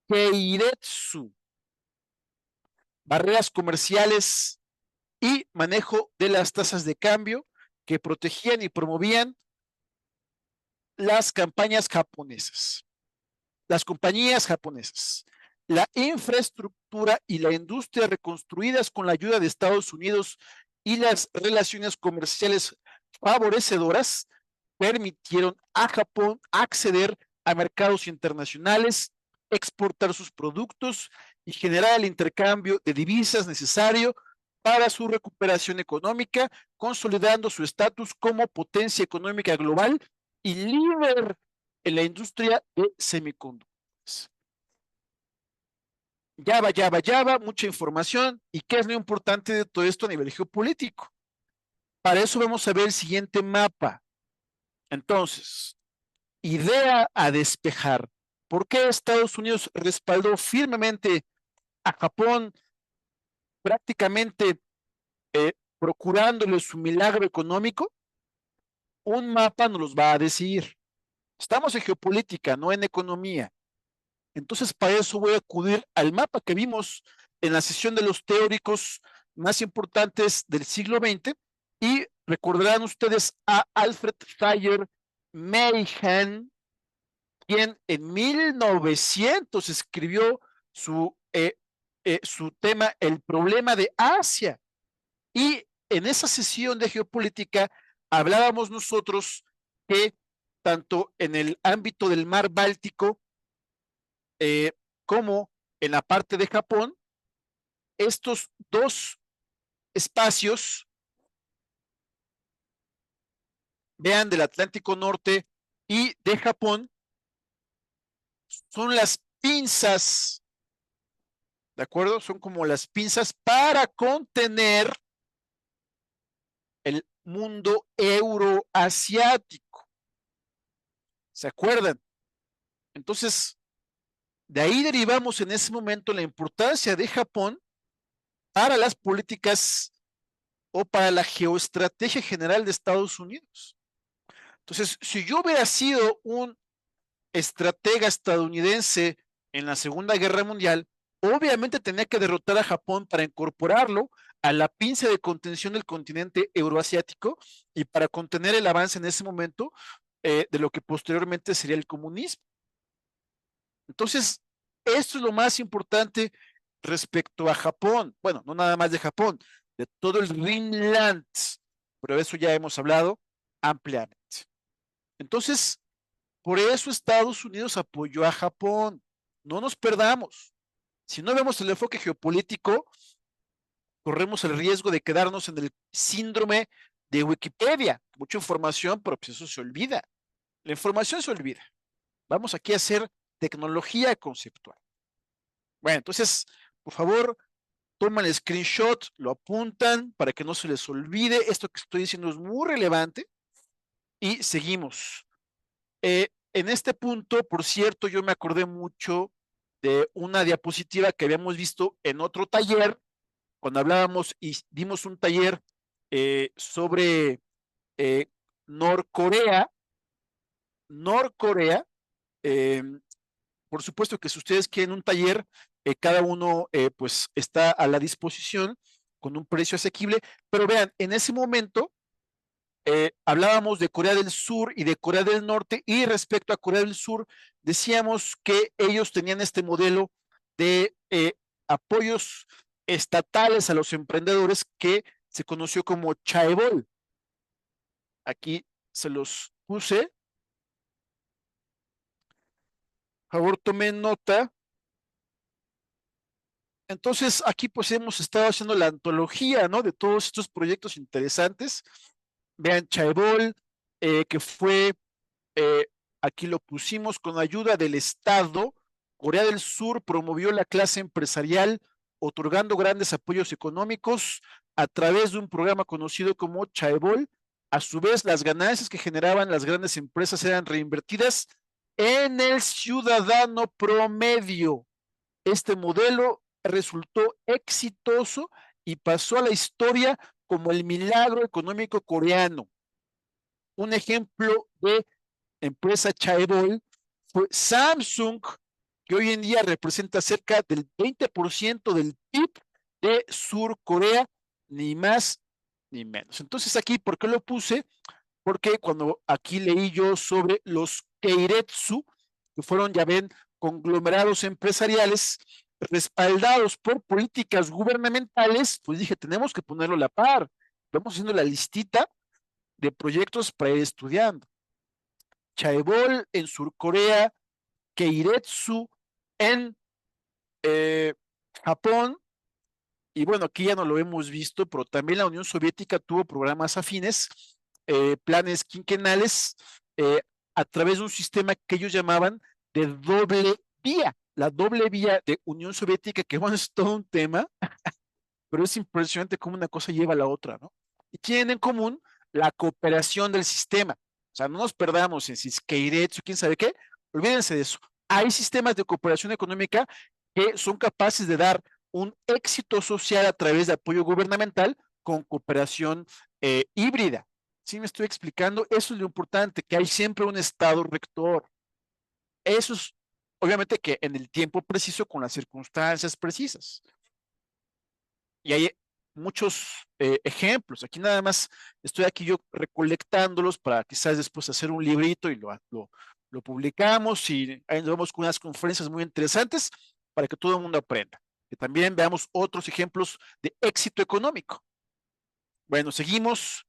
Keiretsu, barreras comerciales y manejo de las tasas de cambio que protegían y promovían las campañas japonesas, las compañías japonesas. La infraestructura y la industria reconstruidas con la ayuda de Estados Unidos y las relaciones comerciales favorecedoras permitieron a Japón acceder a mercados internacionales, exportar sus productos y generar el intercambio de divisas necesario para su recuperación económica, consolidando su estatus como potencia económica global y líder en la industria de semiconductores. Ya va, mucha información. ¿Y qué es lo importante de todo esto a nivel geopolítico? Para eso vamos a ver el siguiente mapa. Entonces, idea a despejar. ¿Por qué Estados Unidos respaldó firmemente a Japón, prácticamente procurándole su milagro económico? Un mapa nos los va a decir. Estamos en geopolítica, no en economía. Entonces, para eso voy a acudir al mapa que vimos en la sesión de los teóricos más importantes del siglo XX y recordarán ustedes a Alfred Thayer Mahan, quien en 1900 escribió su tema El problema de Asia. Y en esa sesión de geopolítica hablábamos nosotros que tanto en el ámbito del mar Báltico eh, como en la parte de Japón, estos dos espacios, vean, del Atlántico Norte y de Japón son las pinzas, ¿de acuerdo? Son como las pinzas para contener el mundo euroasiático. ¿Se acuerdan? Entonces, de ahí derivamos en ese momento la importancia de Japón para las políticas o para la geoestrategia general de Estados Unidos. Entonces, si yo hubiera sido un estratega estadounidense en la Segunda Guerra Mundial, obviamente tenía que derrotar a Japón para incorporarlo a la pinza de contención del continente euroasiático y para contener el avance en ese momento de lo que posteriormente sería el comunismo. Entonces, esto es lo más importante respecto a Japón. Bueno, no nada más de Japón, de todo el Greenland, pero de eso ya hemos hablado ampliamente. Entonces, por eso Estados Unidos apoyó a Japón. No nos perdamos. Si no vemos el enfoque geopolítico, corremos el riesgo de quedarnos en el síndrome de Wikipedia. Mucha información, pero pues eso se olvida. La información se olvida. Vamos aquí a hacer tecnología conceptual. Bueno, entonces, por favor, toman el screenshot, lo apuntan para que no se les olvide. Esto que estoy diciendo es muy relevante y seguimos. En este punto, por cierto, yo me acordé mucho de una diapositiva que habíamos visto en otro taller, cuando hablábamos y dimos un taller sobre eh, Norcorea. Norcorea, eh, por supuesto que si ustedes quieren un taller, cada uno pues está a la disposición con un precio asequible, pero vean, en ese momento hablábamos de Corea del Sur y de Corea del Norte, y respecto a Corea del Sur, decíamos que ellos tenían este modelo de apoyos estatales a los emprendedores que se conoció como chaebol. Aquí se los puse. Por favor, tomen nota. Entonces, aquí pues hemos estado haciendo la antología, ¿no? De todos estos proyectos interesantes. Vean, Chaebol, que fue eh, aquí lo pusimos con ayuda del Estado. Corea del Sur promovió la clase empresarial otorgando grandes apoyos económicos a través de un programa conocido como Chaebol. A su vez, las ganancias que generaban las grandes empresas eran reinvertidas en el ciudadano promedio. Este modelo resultó exitoso y pasó a la historia como el milagro económico coreano. Un ejemplo de empresa Chaebol fue Samsung, que hoy en día representa cerca del 20% del PIB de Sur Corea, ni más ni menos. Entonces aquí, ¿por qué lo puse? Porque cuando aquí leí yo sobre los Keiretsu, que fueron, ya ven, conglomerados empresariales respaldados por políticas gubernamentales, pues dije, tenemos que ponerlo a la par. Vamos haciendo la listita de proyectos para ir estudiando. Chaebol en Surcorea, Keiretsu en eh, Japón, y bueno, aquí ya no lo hemos visto, pero también la Unión Soviética tuvo programas afines, planes quinquenales, eh, a través de un sistema que ellos llamaban de doble vía. La doble vía de Unión Soviética, que bueno, es todo un tema, pero es impresionante cómo una cosa lleva a la otra, ¿no? Y tienen en común la cooperación del sistema. O sea, no nos perdamos en si es Keiretsu, quién sabe qué, olvídense de eso. Hay sistemas de cooperación económica que son capaces de dar un éxito social a través de apoyo gubernamental con cooperación híbrida. ¿Sí me estoy explicando? Eso es lo importante, que hay siempre un estado rector. Eso es, obviamente, que en el tiempo preciso, con las circunstancias precisas. Y hay muchos ejemplos. Aquí nada más estoy aquí yo recolectándolos para quizás después hacer un librito y lo publicamos, y ahí nos vamos con unas conferencias muy interesantes para que todo el mundo aprenda. Que también veamos otros ejemplos de éxito económico. Bueno, seguimos.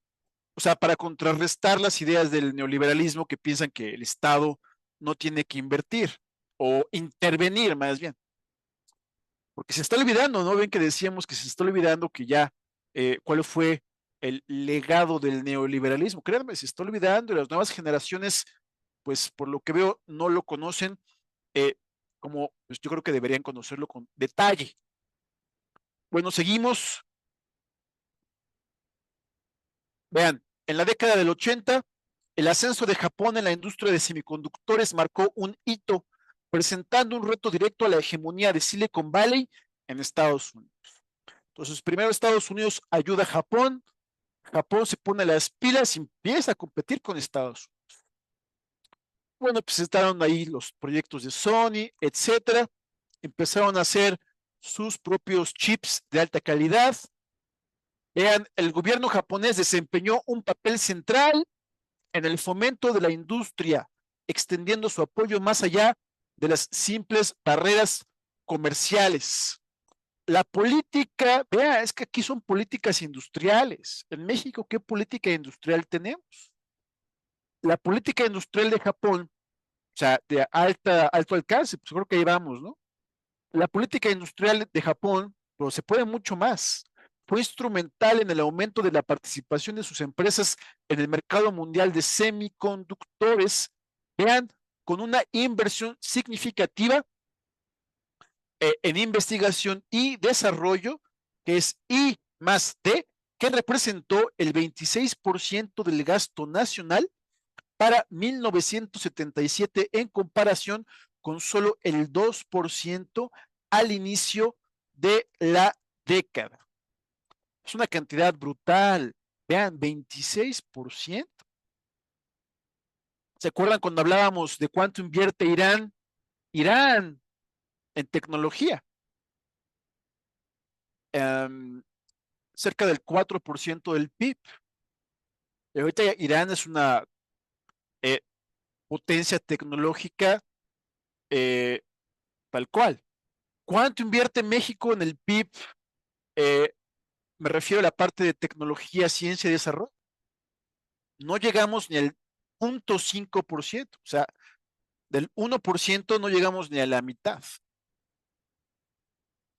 O sea, para contrarrestar las ideas del neoliberalismo que piensan que el Estado no tiene que invertir o intervenir más bien. Porque se está olvidando, ¿no? Ven que decíamos que se está olvidando que ya, cuál fue el legado del neoliberalismo. Créanme, se está olvidando, y las nuevas generaciones pues por lo que veo no lo conocen como pues, yo creo que deberían conocerlo con detalle. Bueno, seguimos. Vean, en la década del 80, el ascenso de Japón en la industria de semiconductores marcó un hito, presentando un reto directo a la hegemonía de Silicon Valley en Estados Unidos. Entonces, primero Estados Unidos ayuda a Japón, Japón se pone las pilas y empieza a competir con Estados Unidos. Bueno, pues estaban ahí los proyectos de Sony, etcétera. Empezaron a hacer sus propios chips de alta calidad. Vean, el gobierno japonés desempeñó un papel central en el fomento de la industria, extendiendo su apoyo más allá de las simples barreras comerciales. La política, vea, es que aquí son políticas industriales. En México, ¿qué política industrial tenemos? La política industrial de Japón, o sea, de alto alcance, pues creo que ahí vamos, ¿no? La política industrial de Japón, pero se puede mucho más. Fue instrumental en el aumento de la participación de sus empresas en el mercado mundial de semiconductores. Vean, con una inversión significativa en investigación y desarrollo, que es I más D, que representó el 26% del gasto nacional para 1977 en comparación con solo el 2% al inicio de la década. Es una cantidad brutal. Vean, 26%. ¿Se acuerdan cuando hablábamos de cuánto invierte Irán? Irán en tecnología. Cerca del 4% del PIB. Y ahorita Irán es una eh, potencia tecnológica tal cual. ¿Cuánto invierte México en el PIB? Eh, Me refiero a la parte de tecnología, ciencia y desarrollo. No llegamos ni al 0.5%, o sea, del 1% no llegamos ni a la mitad.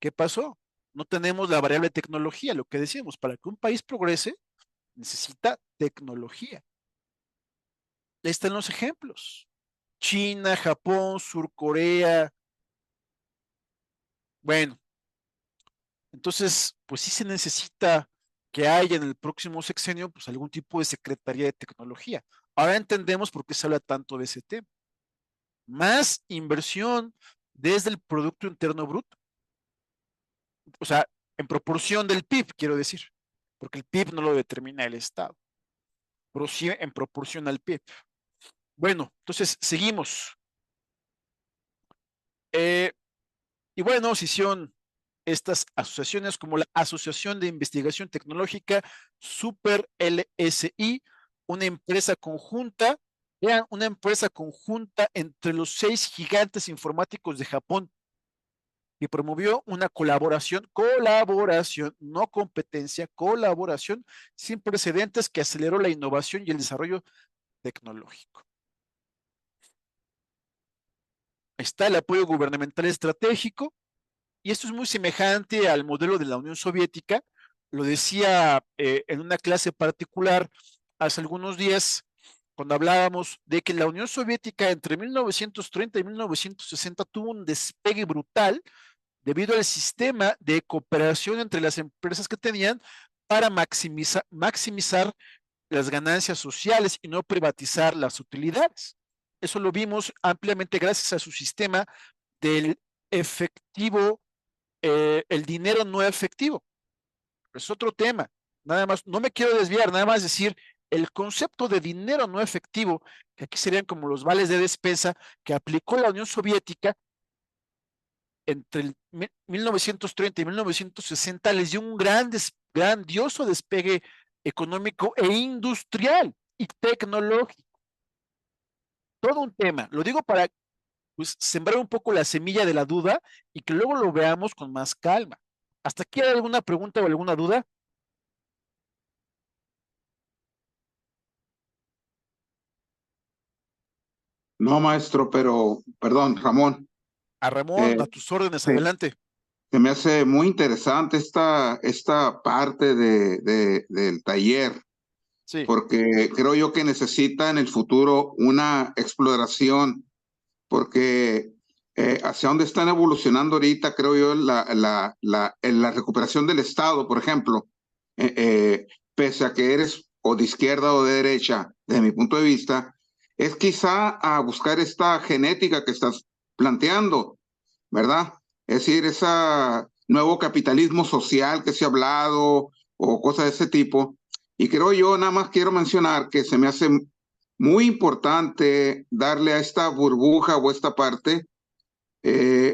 ¿Qué pasó? No tenemos la variable tecnología, lo que decíamos, para que un país progrese, necesita tecnología. Ahí están los ejemplos. China, Japón, Surcorea. Bueno, entonces, pues sí se necesita que haya en el próximo sexenio, pues algún tipo de Secretaría de Tecnología. Ahora entendemos por qué se habla tanto de ese tema. Más inversión desde el Producto Interno Bruto. O sea, en proporción del PIB, quiero decir, porque el PIB no lo determina el Estado, pero sí en proporción al PIB. Bueno, entonces seguimos. Eh, y bueno, se hicieron estas asociaciones como la Asociación de Investigación Tecnológica Super LSI, una empresa conjunta, vean, una empresa conjunta entre los 6 gigantes informáticos de Japón, que promovió una colaboración, no competencia, colaboración sin precedentes que aceleró la innovación y el desarrollo tecnológico. Está el apoyo gubernamental estratégico, y esto es muy semejante al modelo de la Unión Soviética. Lo decía en una clase particular hace algunos días, cuando hablábamos de que la Unión Soviética entre 1930 y 1960 tuvo un despegue brutal debido al sistema de cooperación entre las empresas que tenían para maximizar las ganancias sociales y no privatizar las utilidades. Eso lo vimos ampliamente gracias a su sistema del efectivo, el dinero no efectivo. Es otro tema. Nada más, no me quiero desviar, nada más decir el concepto de dinero no efectivo, que aquí serían como los vales de despensa que aplicó la Unión Soviética entre el 1930 y 1960, les dio un grandioso despegue económico e industrial y tecnológico. Todo un tema. Lo digo para pues, sembrar un poco la semilla de la duda y que luego lo veamos con más calma. ¿Hasta aquí hay alguna pregunta o alguna duda? No, maestro, pero, perdón, Ramón, A eh, Ramón, a tus órdenes, se, adelante. se me hace muy interesante esta parte del taller. Sí, porque creo yo que necesita en el futuro una exploración, porque hacia dónde están evolucionando ahorita, creo yo, la recuperación del Estado, por ejemplo, eh, eh, pese a que eres o de izquierda o de derecha, desde mi punto de vista, es quizá a buscar esta genética que estás planteando, ¿verdad? Es decir, ese nuevo capitalismo social que se ha hablado o cosas de ese tipo. Y creo yo, nada más quiero mencionar que se me hace muy importante darle a esta burbuja o esta parte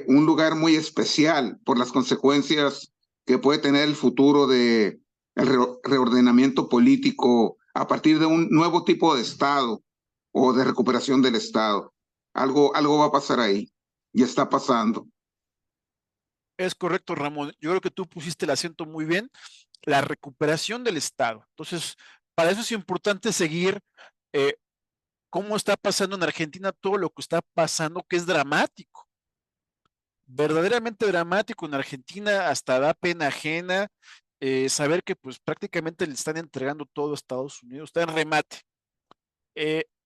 un lugar muy especial por las consecuencias que puede tener el futuro de el reordenamiento político a partir de un nuevo tipo de Estado o de recuperación del Estado. Algo va a pasar ahí y está pasando. es correcto, Ramón. Yo creo que tú pusiste el acento muy bien, la recuperación del Estado. Entonces, para eso es importante seguir eh, cómo está pasando en Argentina todo lo que está pasando, que es dramático, verdaderamente dramático en Argentina, hasta da pena ajena saber que pues prácticamente le están entregando todo a Estados Unidos, está en remate.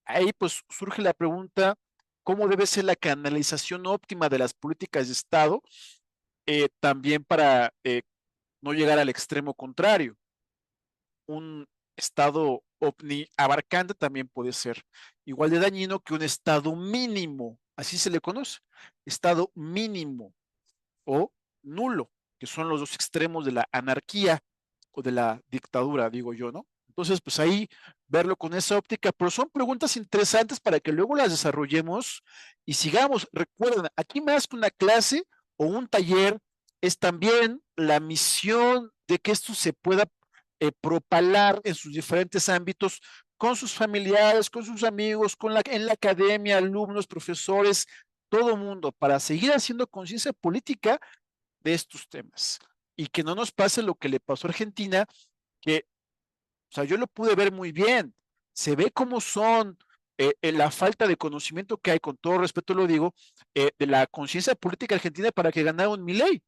Ahí pues surge la pregunta, ¿cómo debe ser la canalización óptima de las políticas de Estado también para no llegar al extremo contrario? Un Estado abarcante también puede ser igual de dañino que un Estado mínimo, así se le conoce, Estado mínimo o nulo, que son los dos extremos de la anarquía o de la dictadura, digo yo, ¿no? Entonces, pues ahí verlo con esa óptica, pero son preguntas interesantes para que luego las desarrollemos y sigamos. Recuerden, aquí más que una clase o un taller, es también la misión de que esto se pueda propalar en sus diferentes ámbitos con sus familiares, con sus amigos, en la academia, alumnos, profesores, todo mundo, para seguir haciendo conciencia política de estos temas y que no nos pase lo que le pasó a Argentina, que, o sea, yo lo pude ver muy bien, se ve cómo son la falta de conocimiento que hay, con todo respeto lo digo, de la conciencia política argentina para que ganara un Milei.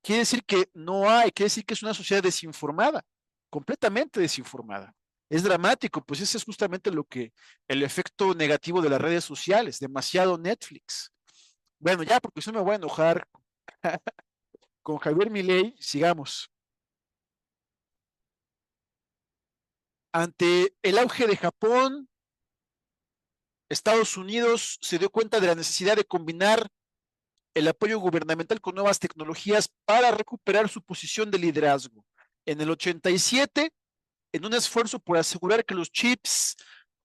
Quiere decir que no hay, quiere decir que es una sociedad desinformada, completamente desinformada. Es dramático, pues ese es justamente lo que, el efecto negativo de las redes sociales, demasiado Netflix. Bueno, ya, porque si no me voy a enojar con Javier Milei, sigamos. Ante el auge de Japón, Estados Unidos se dio cuenta de la necesidad de combinar el apoyo gubernamental con nuevas tecnologías para recuperar su posición de liderazgo. En el 87, en un esfuerzo por asegurar que los chips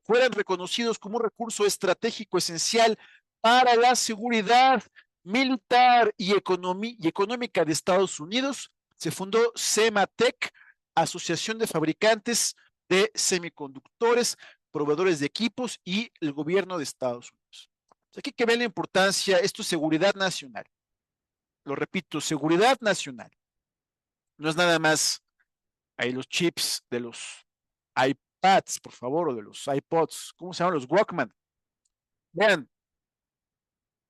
fueran reconocidos como un recurso estratégico esencial para la seguridad militar y económica de Estados Unidos, se fundó Sematech, Asociación de Fabricantes de Semiconductores, Proveedores de Equipos y el gobierno de Estados Unidos. Aquí hay que ver la importancia, esto es seguridad nacional. Lo repito, seguridad nacional. No es nada más ahí los chips de los iPads, por favor, o de los iPods, ¿cómo se llaman? Los Walkman. Vean,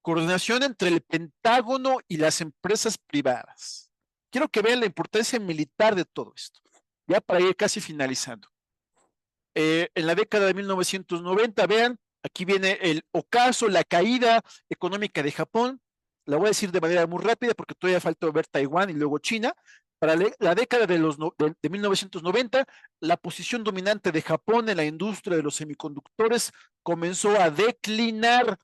coordinación entre el Pentágono y las empresas privadas. Quiero que vean la importancia militar de todo esto, ya para ir casi finalizando. En la década de 1990, vean, aquí viene el ocaso, la caída económica de Japón. La voy a decir de manera muy rápida porque todavía falta ver Taiwán y luego China. Para la década de 1990, la posición dominante de Japón en la industria de los semiconductores comenzó a declinar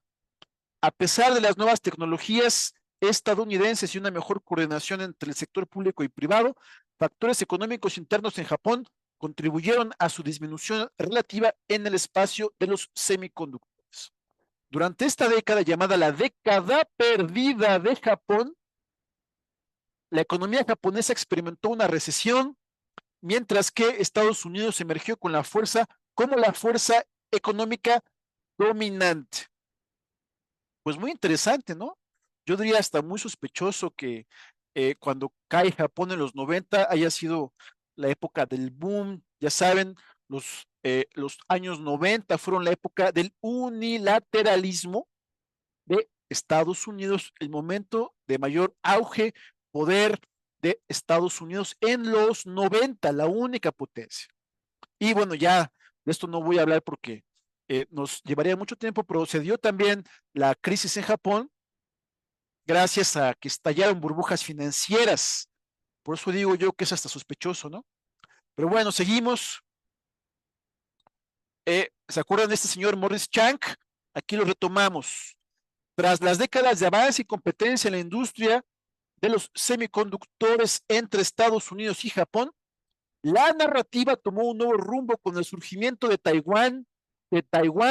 a pesar de las nuevas tecnologías estadounidenses y una mejor coordinación entre el sector público y privado. Factores económicos internos en Japón contribuyeron a su disminución relativa en el espacio de los semiconductores. Durante esta década llamada la década perdida de Japón, la economía japonesa experimentó una recesión, mientras que Estados Unidos emergió con la fuerza como la fuerza económica dominante. Pues muy interesante, ¿no? Yo diría hasta muy sospechoso que cuando cae Japón en los 90 haya sido la época del boom. Ya saben, los años 90 fueron la época del unilateralismo de Estados Unidos, el momento de mayor auge, poder de Estados Unidos en los 90, la única potencia. Y bueno, ya de esto no voy a hablar porque nos llevaría mucho tiempo, pero se dio también la crisis en Japón gracias a que estallaron burbujas financieras. Por eso digo yo que es hasta sospechoso, ¿no? Pero bueno, seguimos. ¿Se acuerdan de este señor Morris Chang? Aquí lo retomamos. Tras las décadas de avance y competencia en la industria de los semiconductores entre Estados Unidos y Japón, la narrativa tomó un nuevo rumbo con el surgimiento de Taiwan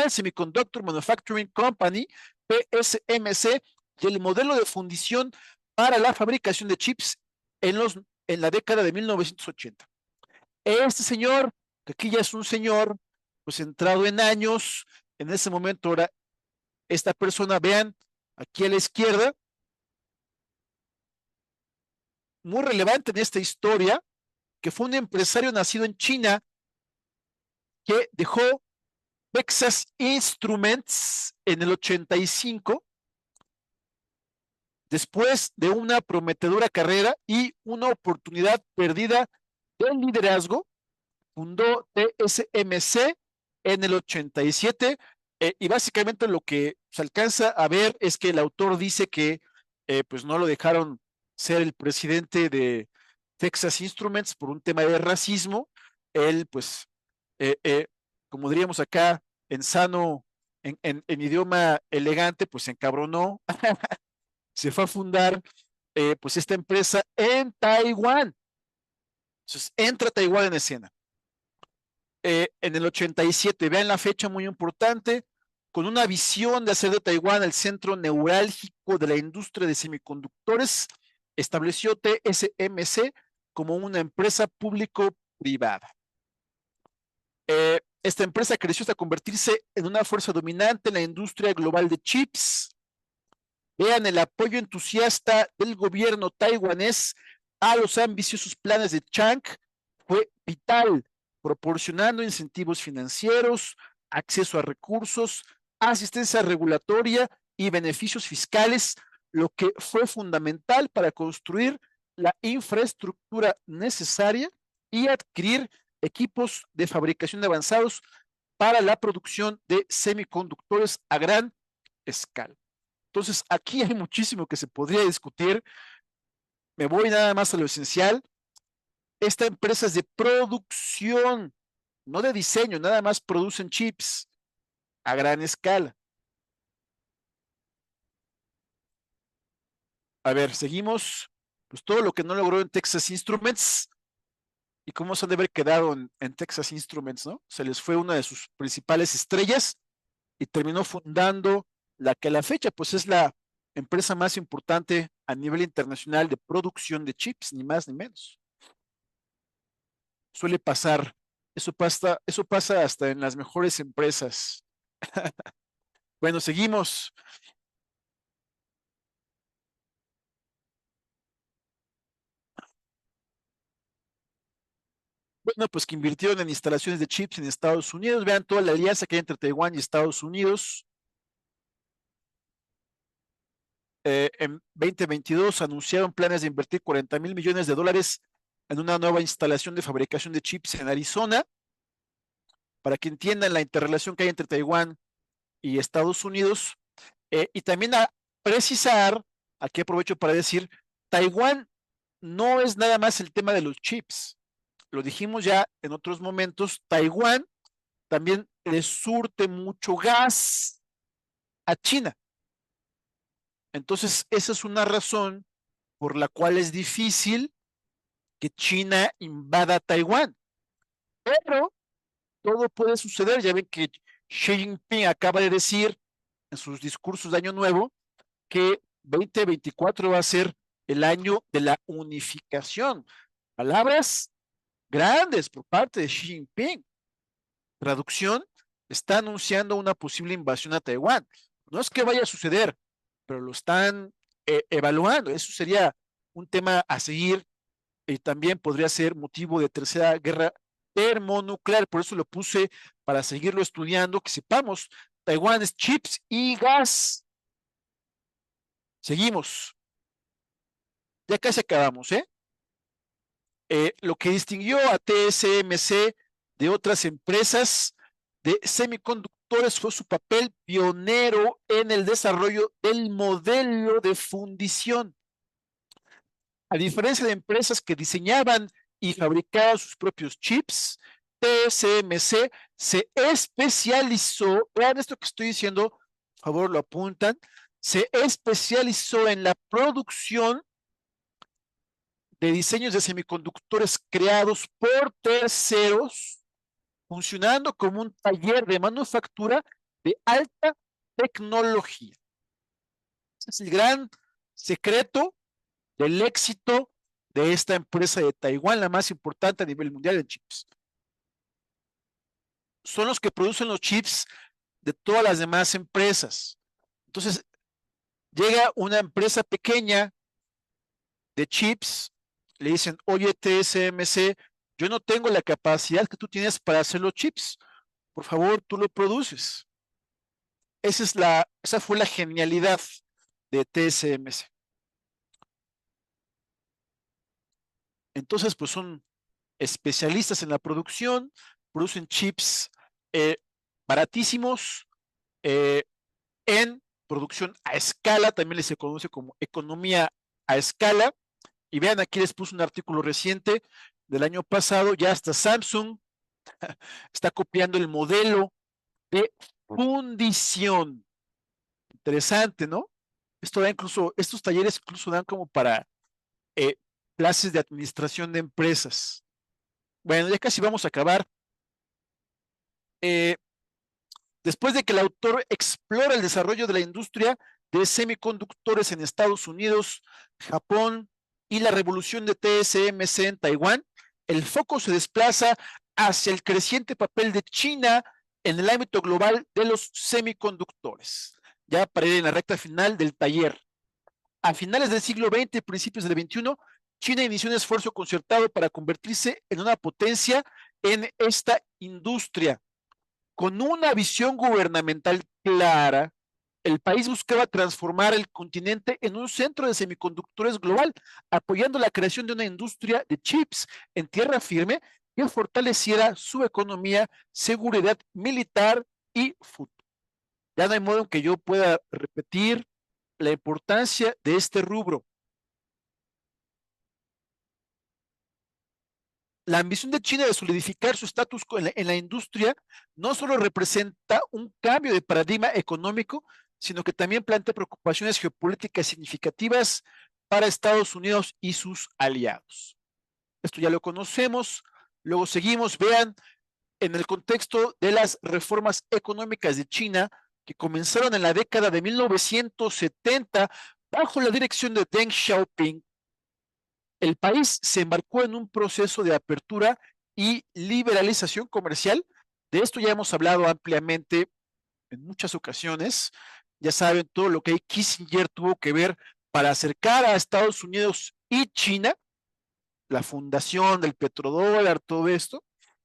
Semiconductor Manufacturing Company, TSMC, y el modelo de fundición para la fabricación de chips en la década de 1980. Este señor, que aquí ya es un señor, pues entrado en años, en ese momento era esta persona, vean, aquí a la izquierda, muy relevante en esta historia, que fue un empresario nacido en China que dejó Texas Instruments en el 85, después de una prometedora carrera y una oportunidad perdida de liderazgo, fundó TSMC en el 87 y básicamente lo que se alcanza a ver es que el autor dice que pues no lo dejaron ser el presidente de Texas Instruments por un tema de racismo. Él pues, eh, eh, como diríamos acá en sano, en idioma elegante, pues se encabronó, se fue a fundar pues esta empresa en Taiwán. Entonces entra Taiwán en escena. En el 87, vean la fecha muy importante, con una visión de hacer de Taiwán el centro neurálgico de la industria de semiconductores, estableció TSMC como una empresa público-privada. Esta empresa creció hasta convertirse en una fuerza dominante en la industria global de chips. Vean el apoyo entusiasta del gobierno taiwanés a los ambiciosos planes de Chang fue vital, proporcionando incentivos financieros, acceso a recursos, asistencia regulatoria y beneficios fiscales, lo que fue fundamental para construir la infraestructura necesaria y adquirir equipos de fabricación avanzados para la producción de semiconductores a gran escala. Entonces, aquí hay muchísimo que se podría discutir. Me voy nada más a lo esencial. Esta empresa es de producción, no de diseño, nada más producen chips a gran escala. A ver, seguimos. Pues todo lo que no logró en Texas Instruments y cómo se han de haber quedado en Texas Instruments, ¿no? Se les fue una de sus principales estrellas y terminó fundando la que a la fecha pues es la empresa más importante a nivel internacional de producción de chips, ni más ni menos. Suele pasar, eso pasa hasta en las mejores empresas. Bueno, seguimos. Bueno, pues que invirtieron en instalaciones de chips en Estados Unidos. Vean toda la alianza que hay entre Taiwán y Estados Unidos. En 2022 anunciaron planes de invertir 40,000 millones de dólares en una nueva instalación de fabricación de chips en Arizona, para que entiendan la interrelación que hay entre Taiwán y Estados Unidos. Y también a precisar, aquí aprovecho para decir, Taiwán no es nada más el tema de los chips. Lo dijimos ya en otros momentos, Taiwán también le surte mucho gas a China. Entonces, esa es una razón por la cual es difícil que China invada Taiwán. Pero todo puede suceder. Ya ven que Xi Jinping acaba de decir en sus discursos de Año Nuevo que 2024 va a ser el año de la unificación. Palabras grandes por parte de Xi Jinping. Traducción, está anunciando una posible invasión a Taiwán. No es que vaya a suceder, pero lo están evaluando. Eso sería un tema a seguir y también podría ser motivo de tercera guerra termonuclear. Por eso lo puse para seguirlo estudiando, que sepamos, Taiwán es chips y gas. Seguimos. Ya casi acabamos, ¿eh? Lo que distinguió a TSMC de otras empresas de semiconductores. Fue su papel pionero en el desarrollo del modelo de fundición. A diferencia de empresas que diseñaban y fabricaban sus propios chips, TSMC se especializó, vean esto que estoy diciendo, por favor lo apuntan, se especializó en la producción de diseños de semiconductores creados por terceros, funcionando como un taller de manufactura de alta tecnología. Ese es el gran secreto del éxito de esta empresa de Taiwán, la más importante a nivel mundial en chips. Son los que producen los chips de todas las demás empresas. Entonces, llega una empresa pequeña de chips, le dicen, oye, TSMC, yo no tengo la capacidad que tú tienes para hacer los chips. Por favor, tú lo produces. Esa fue la genialidad de TSMC. Entonces, pues son especialistas en la producción, producen chips eh, baratísimos, eh, en producción a escala, también se conoce como economía a escala. Y vean, aquí les puse un artículo reciente del año pasado, ya hasta Samsung está copiando el modelo de fundición. Interesante, ¿no? Esto da incluso, estos talleres incluso dan como para eh, clases de administración de empresas. Bueno, ya casi vamos a acabar. Eh, Después de que el autor explora el desarrollo de la industria de semiconductores en Estados Unidos, Japón y la revolución de TSMC en Taiwán, el foco se desplaza hacia el creciente papel de China en el ámbito global de los semiconductores. Ya para ir en la recta final del taller. A finales del siglo XX y principios del XXI, China inició un esfuerzo concertado para convertirse en una potencia en esta industria. Con una visión gubernamental clara, el país buscaba transformar el continente en un centro de semiconductores global, apoyando la creación de una industria de chips en tierra firme que fortaleciera su economía, seguridad militar y futuro. Ya no hay modo en que yo pueda repetir la importancia de este rubro. La ambición de China de solidificar su estatus en la industria no solo representa un cambio de paradigma económico, sino que también plantea preocupaciones geopolíticas significativas para Estados Unidos y sus aliados. Esto ya lo conocemos. Luego seguimos, vean, en el contexto de las reformas económicas de China que comenzaron en la década de 1970 bajo la dirección de Deng Xiaoping, el país se embarcó en un proceso de apertura y liberalización comercial. De esto ya hemos hablado ampliamente en muchas ocasiones. Ya saben todo lo que Kissinger tuvo que ver para acercar a Estados Unidos y China, la fundación del petrodólar, todo esto.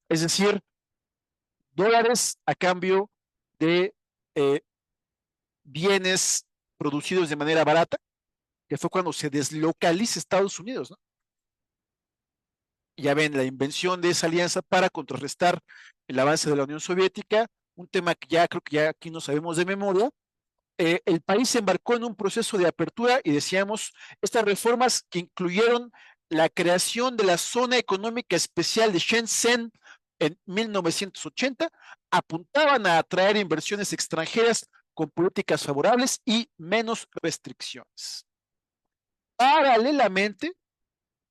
Es decir, dólares a cambio de eh, bienes producidos de manera barata, que fue cuando se deslocaliza Estados Unidos, ¿no? Ya ven, la invención de esa alianza para contrarrestar el avance de la Unión Soviética, un tema que ya creo que ya aquí no sabemos de memoria. El país se embarcó en un proceso de apertura y decíamos, estas reformas que incluyeron la creación de la Zona Económica Especial de Shenzhen en 1980, apuntaban a atraer inversiones extranjeras con políticas favorables y menos restricciones. Paralelamente,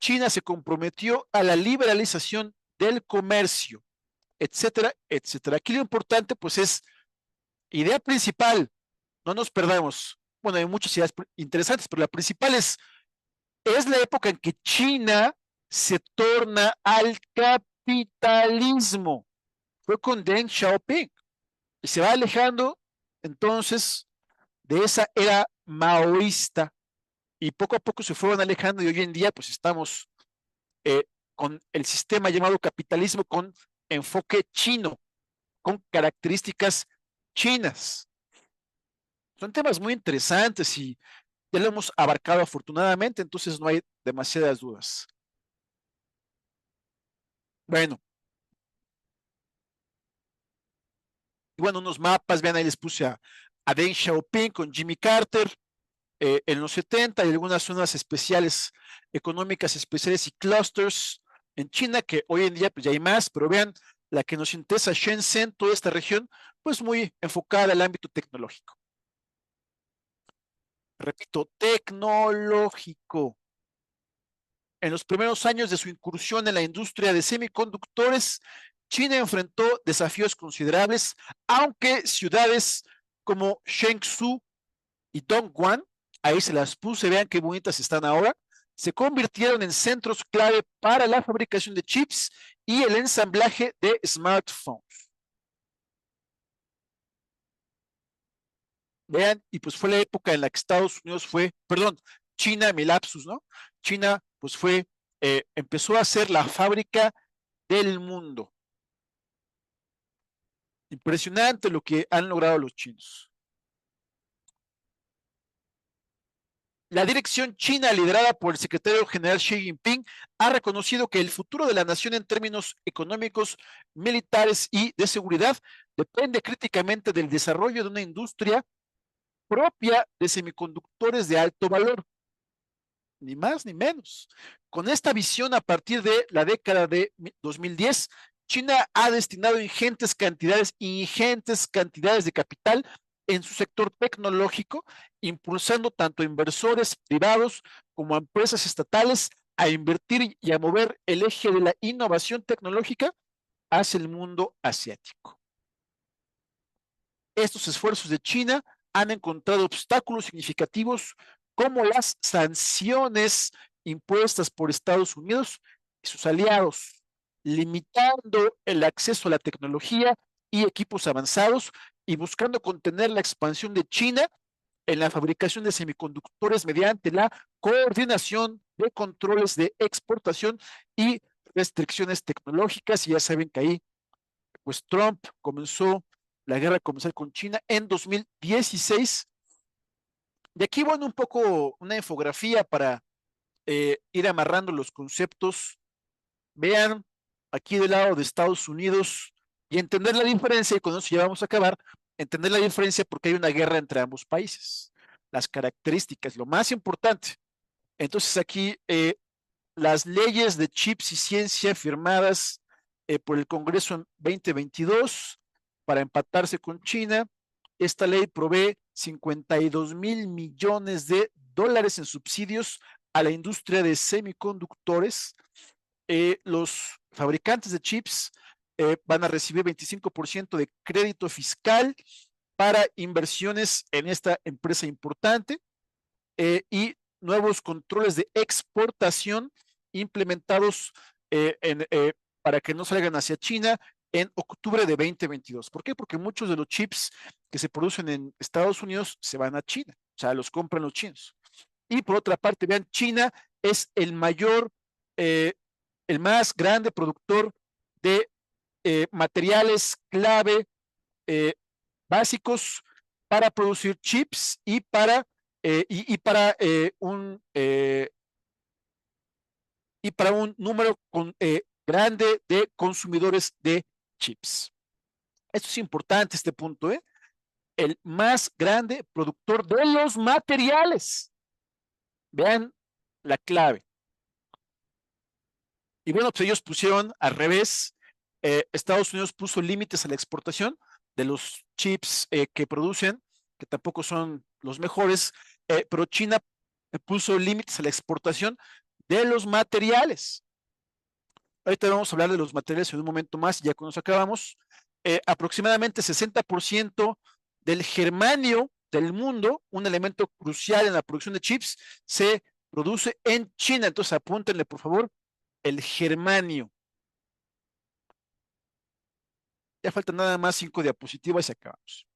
China se comprometió a la liberalización del comercio, etcétera, etcétera. Aquí lo importante, pues, es idea principal, no nos perdamos. Bueno, hay muchas ideas interesantes, pero la principal es la época en que China se torna al capitalismo. Fue con Deng Xiaoping y se va alejando entonces de esa era maoísta y poco a poco se fueron alejando y hoy en día pues estamos eh, con el sistema llamado capitalismo con enfoque chino, con características chinas. Son temas muy interesantes y ya lo hemos abarcado afortunadamente, entonces no hay demasiadas dudas. Bueno, bueno, unos mapas, vean, ahí les puse a Deng Xiaoping con Jimmy Carter en los 70 y algunas zonas especiales, económicas especiales y clusters en China, que hoy en día pues ya hay más, pero vean la que nos interesa, Shenzhen, toda esta región, pues muy enfocada al ámbito tecnológico. Repito, tecnológico. En los primeros años de su incursión en la industria de semiconductores, China enfrentó desafíos considerables, aunque ciudades como Shenzhou y Dongguan, ahí se las puse, vean qué bonitas están ahora, se convirtieron en centros clave para la fabricación de chips y el ensamblaje de smartphones. Vean, y pues fue la época en la que Estados Unidos fue, perdón, China, mi lapsus, ¿no? China, pues fue, empezó a ser la fábrica del mundo. Impresionante lo que han logrado los chinos. La dirección china, liderada por el secretario general Xi Jinping, ha reconocido que el futuro de la nación en términos económicos, militares y de seguridad depende críticamente del desarrollo de una industria propia de semiconductores de alto valor, ni más ni menos. Con esta visión, a partir de la década de 2010, China ha destinado ingentes cantidades de capital en su sector tecnológico, impulsando tanto a inversores privados como a empresas estatales a invertir y a mover el eje de la innovación tecnológica hacia el mundo asiático. Estos esfuerzos de China han encontrado obstáculos significativos como las sanciones impuestas por Estados Unidos y sus aliados, limitando el acceso a la tecnología y equipos avanzados y buscando contener la expansión de China en la fabricación de semiconductores mediante la coordinación de controles de exportación y restricciones tecnológicas. Y ya saben que ahí, pues Trump comenzó la guerra comercial con China en 2016. De aquí, bueno, un poco una infografía para ir amarrando los conceptos. Vean aquí del lado de Estados Unidos y entender la diferencia, y con eso ya vamos a acabar, entender la diferencia porque hay una guerra entre ambos países. Las características, lo más importante. Entonces aquí las leyes de chips y ciencia firmadas por el Congreso en 2022 para empatarse con China. Esta ley provee 52,000 millones de dólares en subsidios a la industria de semiconductores. Los fabricantes de chips van a recibir 25% de crédito fiscal para inversiones en esta empresa importante y nuevos controles de exportación implementados para que no salgan hacia China en octubre de 2022. ¿Por qué? Porque muchos de los chips que se producen en Estados Unidos se van a China, o sea, los compran los chinos. Y por otra parte, vean, China es el más grande productor de materiales clave básicos para producir chips y para un número grande de consumidores de chips. Esto es importante, este punto, ¿eh? El más grande productor de los materiales. Vean la clave. Y bueno, pues ellos pusieron al revés. Estados Unidos puso límites a la exportación de los chips que producen, que tampoco son los mejores, pero China puso límites a la exportación de los materiales. Ahorita vamos a hablar de los materiales en un momento más, ya cuando nos acabamos. Aproximadamente 60% del germanio del mundo, un elemento crucial en la producción de chips, se produce en China. Entonces apúntenle, por favor, el germanio. Ya faltan nada más 5 diapositivas y acabamos.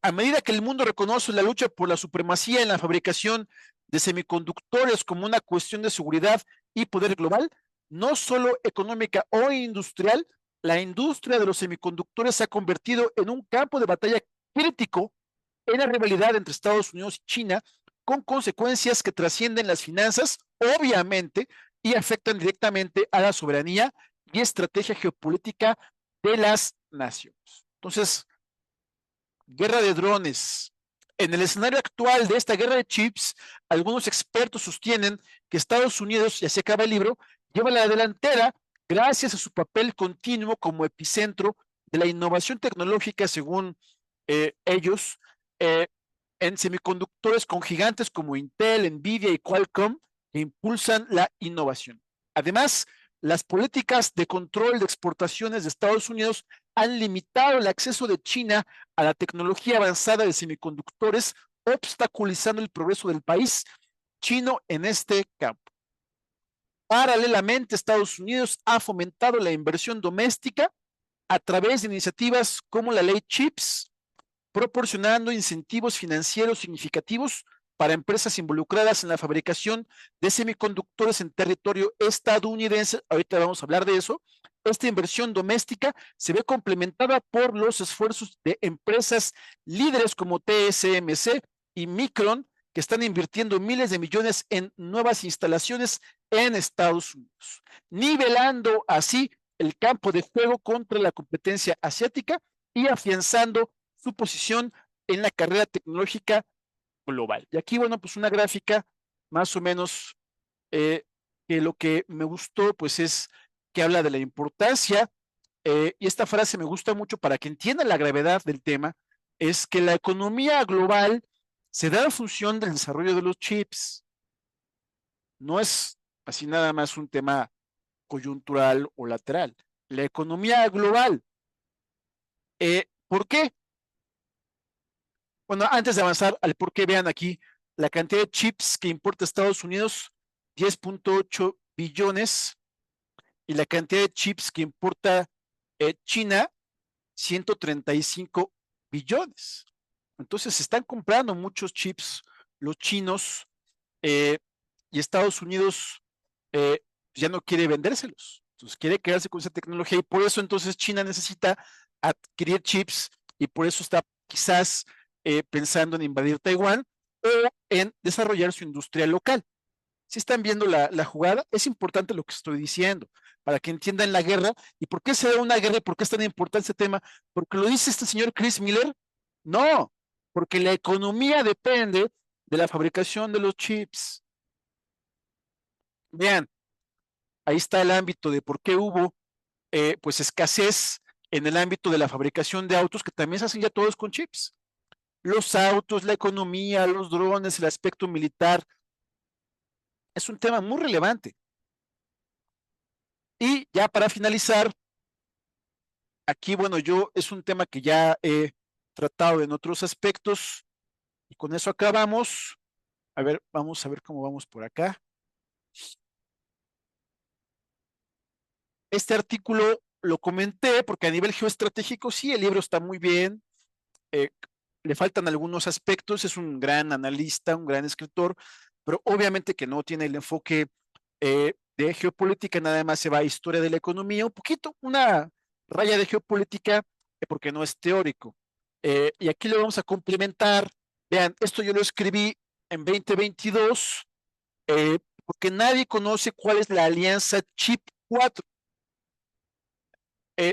A medida que el mundo reconoce la lucha por la supremacía en la fabricación de semiconductores como una cuestión de seguridad y poder global, no solo económica o industrial, la industria de los semiconductores se ha convertido en un campo de batalla crítico en la rivalidad entre Estados Unidos y China, con consecuencias que trascienden las finanzas, obviamente, y afectan directamente a la soberanía y estrategia geopolítica de las naciones. Entonces, guerra de drones. En el escenario actual de esta guerra de chips, algunos expertos sostienen que Estados Unidos, y así acaba el libro, lleva la delantera gracias a su papel continuo como epicentro de la innovación tecnológica, según ellos, eh, en semiconductores con gigantes como Intel, Nvidia y Qualcomm, que impulsan la innovación. Además, las políticas de control de exportaciones de Estados Unidos han limitado el acceso de China a la tecnología avanzada de semiconductores, obstaculizando el progreso del país chino en este campo. Paralelamente, Estados Unidos ha fomentado la inversión doméstica a través de iniciativas como la ley CHIPS, proporcionando incentivos financieros significativos para empresas involucradas en la fabricación de semiconductores en territorio estadounidense. Ahorita vamos a hablar de eso. Esta inversión doméstica se ve complementada por los esfuerzos de empresas líderes como TSMC y Micron, que están invirtiendo miles de millones en nuevas instalaciones en Estados Unidos, nivelando así el campo de juego contra la competencia asiática y afianzando su posición en la carrera tecnológica global. Y aquí, bueno, pues una gráfica más o menos que lo que me gustó, pues es que habla de la importancia, y esta frase me gusta mucho para que entiendan la gravedad del tema, es que la economía global se da en función del desarrollo de los chips. No es así nada más un tema coyuntural o lateral. La economía global. ¿Por qué? Bueno, antes de avanzar al por qué, vean aquí la cantidad de chips que importa Estados Unidos, 10.8 billones, y la cantidad de chips que importa China, 135 billones. Entonces se están comprando muchos chips los chinos, eh, y Estados Unidos ya no quiere vendérselos. Entonces quiere quedarse con esa tecnología y por eso entonces China necesita adquirir chips y por eso está quizás pensando en invadir Taiwán o en desarrollar su industria local. Si están viendo la jugada, es importante lo que estoy diciendo para que entiendan la guerra y por qué se da una guerra y por qué es tan importante este tema. ¿Porque lo dice este señor Chris Miller? No, porque la economía depende de la fabricación de los chips. Vean, ahí está el ámbito de por qué hubo pues escasez en el ámbito de la fabricación de autos que también se hacen ya todos con chips. Los autos, la economía, los drones, el aspecto militar, es un tema muy relevante. Y ya para finalizar, aquí, bueno, yo es un tema que ya he tratado en otros aspectos y con eso acabamos. A ver, vamos a ver cómo vamos por acá. Este artículo lo comenté porque a nivel geoestratégico sí, el libro está muy bien, eh, le faltan algunos aspectos, es un gran analista, un gran escritor, pero obviamente que no tiene el enfoque de geopolítica, nada más se va a historia de la economía, un poquito, una raya de geopolítica, porque no es teórico. Y aquí lo vamos a complementar. Vean, esto yo lo escribí en 2022, porque nadie conoce cuál es la alianza Chip 4.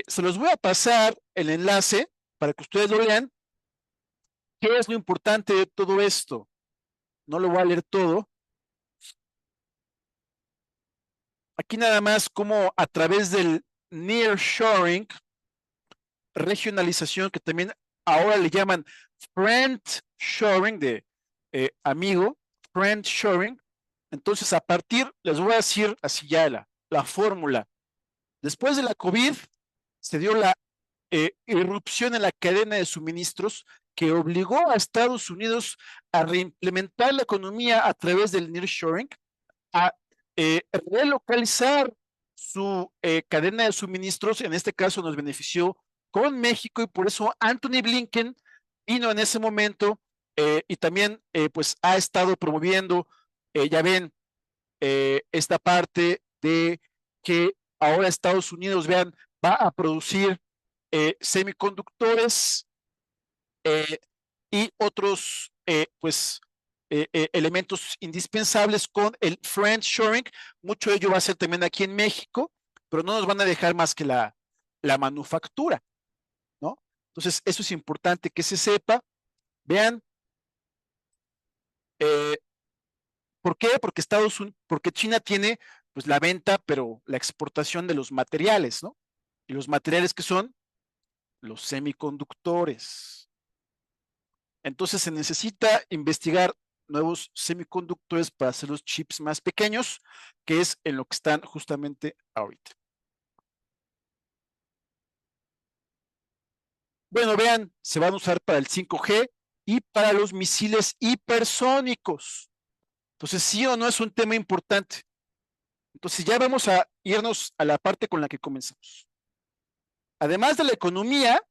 Se los voy a pasar el enlace para que ustedes lo lean. ¿Qué es lo importante de todo esto? No lo voy a leer todo. Aquí nada más como a través del nearshoring, regionalización, que también ahora le llaman friendshoring, de amigo, friendshoring. Entonces, a partir, les voy a decir así ya la fórmula. Después de la COVID, se dio la irrupción en la cadena de suministros que obligó a Estados Unidos a reimplementar la economía a través del nearshoring, a relocalizar su cadena de suministros. En este caso nos benefició con México y por eso Anthony Blinken vino en ese momento y también pues ha estado promoviendo, ya ven, esta parte de que ahora Estados Unidos, vean, va a producir semiconductores y otros pues elementos indispensables con el friendshoring. Mucho de ello va a ser también aquí en México, pero no nos van a dejar más que la manufactura, ¿no? Entonces, eso es importante que se sepa. Vean, ¿por qué? Porque China tiene pues la venta, pero la exportación de los materiales, ¿no? Y los materiales que son los semiconductores. Entonces se necesita investigar nuevos semiconductores para hacer los chips más pequeños, que es en lo que están justamente ahorita. Bueno, vean, se van a usar para el 5G y para los misiles hipersónicos. Entonces, sí o no es un tema importante. Entonces, ya vamos a irnos a la parte con la que comenzamos. Además de la economía,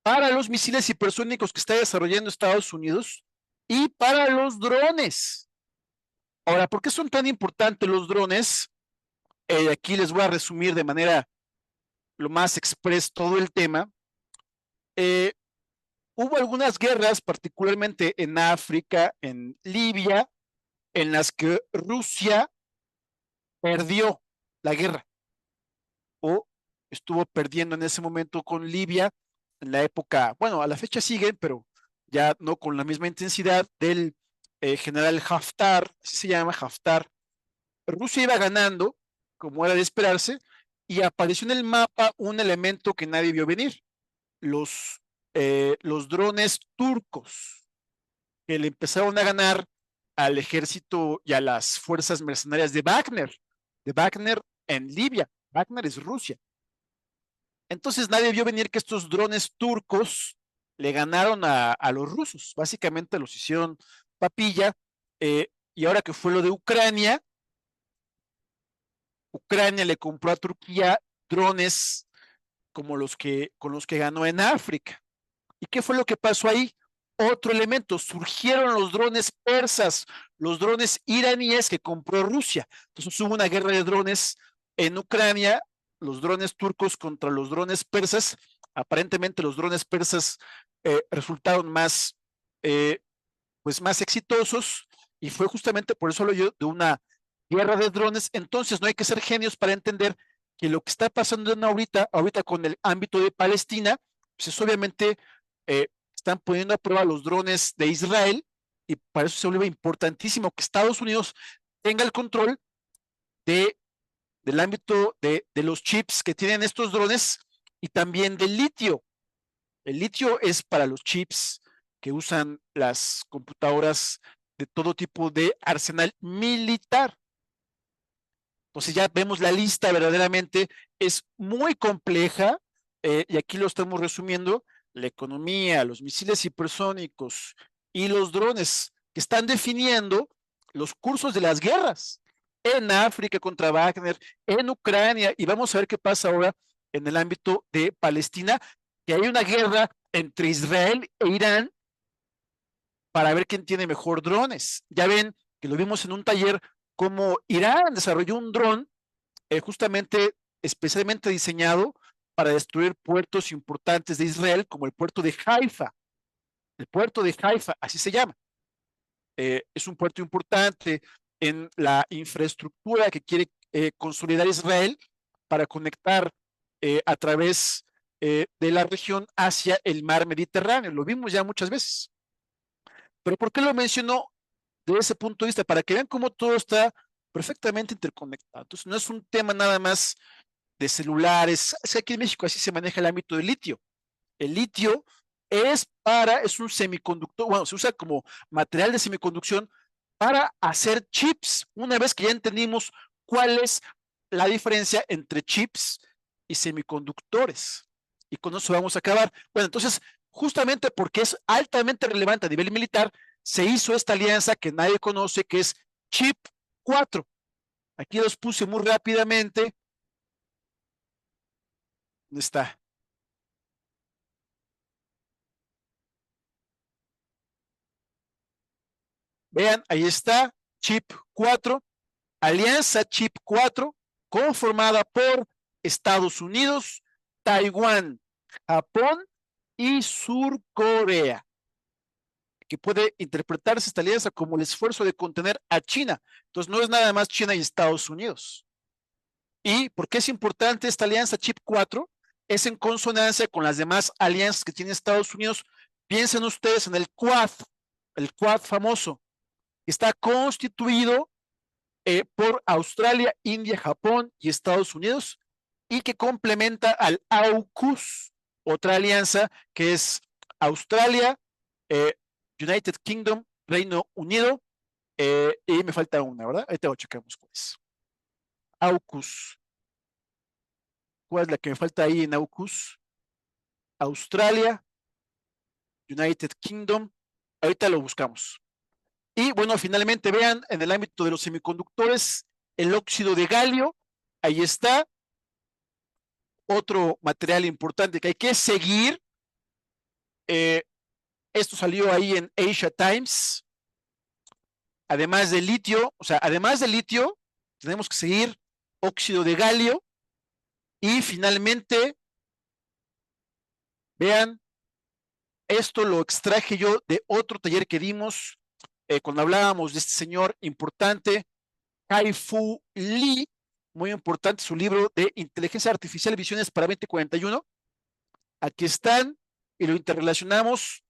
para los misiles hipersónicos que está desarrollando Estados Unidos y para los drones. Ahora, ¿por qué son tan importantes los drones? Aquí les voy a resumir de manera lo más express todo el tema. Eh, Hubo algunas guerras, particularmente en África, en Libia, en las que Rusia perdió la guerra o estuvo perdiendo en ese momento con Libia, en la época, bueno, a la fecha siguen, pero ya no con la misma intensidad del general Haftar, así se llama Haftar. Rusia iba ganando, como era de esperarse, y apareció en el mapa un elemento que nadie vio venir, los drones turcos, que le empezaron a ganar al ejército y a las fuerzas mercenarias de Wagner en Libia. Wagner es Rusia. Entonces nadie vio venir que estos drones turcos le ganaron a los rusos. Básicamente los hicieron papilla. Y ahora que fue lo de Ucrania, Ucrania le compró a Turquía drones como con los que ganó en África. ¿Y qué fue lo que pasó ahí? Otro elemento, surgieron los drones persas, los drones iraníes que compró Rusia. Entonces hubo una guerra de drones en Ucrania, los drones turcos contra los drones persas. Aparentemente los drones persas resultaron eh, pues más exitosos y fue justamente por eso lo yo de una guerra de drones. Entonces no hay que ser genios para entender que lo que está pasando ahorita con el ámbito de Palestina, pues es obviamente están poniendo a prueba los drones de Israel y para eso se vuelve importantísimo que Estados Unidos tenga el control de, del ámbito de los chips que tienen estos drones y también del litio. El litio es para los chips que usan las computadoras de todo tipo de arsenal militar. Entonces ya vemos la lista verdaderamente, es muy compleja y aquí lo estamos resumiendo, la economía, los misiles hipersónicos y los drones que están definiendo los cursos de las guerras en África contra Wagner, en Ucrania y vamos a ver qué pasa ahora en el ámbito de Palestina, que hay una guerra entre Israel e Irán para ver quién tiene mejor drones. Ya ven que lo vimos en un taller como Irán desarrolló un dron justamente especialmente diseñado para destruir puertos importantes de Israel, como el puerto de Haifa. El puerto de Haifa, así se llama. Es un puerto importante en la infraestructura que quiere consolidar Israel para conectar a través de la región hacia el mar Mediterráneo. Lo vimos ya muchas veces. Pero ¿por qué lo mencionó desde ese punto de vista? Para que vean cómo todo está perfectamente interconectado. Entonces, no es un tema nada más de celulares. Es que aquí en México así se maneja el ámbito del litio. El litio es un semiconductor, bueno, se usa como material de semiconducción para hacer chips. Una vez que ya entendimos cuál es la diferencia entre chips y semiconductores. Y con eso vamos a acabar. Bueno, entonces, justamente porque es altamente relevante a nivel militar, se hizo esta alianza que nadie conoce, que es Chip 4. Aquí los puse muy rápidamente. ¿Dónde está? Vean, ahí está, Chip 4, Alianza Chip 4, conformada por Estados Unidos, Taiwán, Japón y Sur Corea, que puede interpretarse esta alianza como el esfuerzo de contener a China. Entonces no es nada más China y Estados Unidos. ¿Y por qué es importante esta alianza Chip 4? es en consonancia con las demás alianzas que tiene Estados Unidos. Piensen ustedes en el Quad famoso, que está constituido por Australia, India, Japón y Estados Unidos, y que complementa al AUKUS, otra alianza que es Australia, eh, United Kingdom, Reino Unido, y me falta una, ¿verdad? Ahí tengo, checamos cuál es. AUKUS. ¿Cuál es la que me falta ahí en AUKUS? Australia, United Kingdom. Ahorita lo buscamos. Y bueno, finalmente vean en el ámbito de los semiconductores, el óxido de galio, ahí está, otro material importante que hay que seguir. Esto salió ahí en Asia Times. Además de litio, o sea, además de litio, tenemos que seguir óxido de galio. Y finalmente, vean, esto lo extraje yo de otro taller que dimos cuando hablábamos de este señor importante, Kai-Fu Lee, muy importante su libro de Inteligencia Artificial, Visiones para 2041. Aquí están y lo interrelacionamos.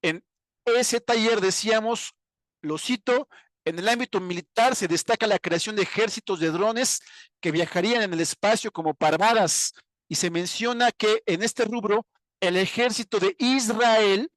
En ese taller decíamos, lo cito, en el ámbito militar se destaca la creación de ejércitos de drones que viajarían en el espacio como parvadas, y se menciona que en este rubro el ejército de Israel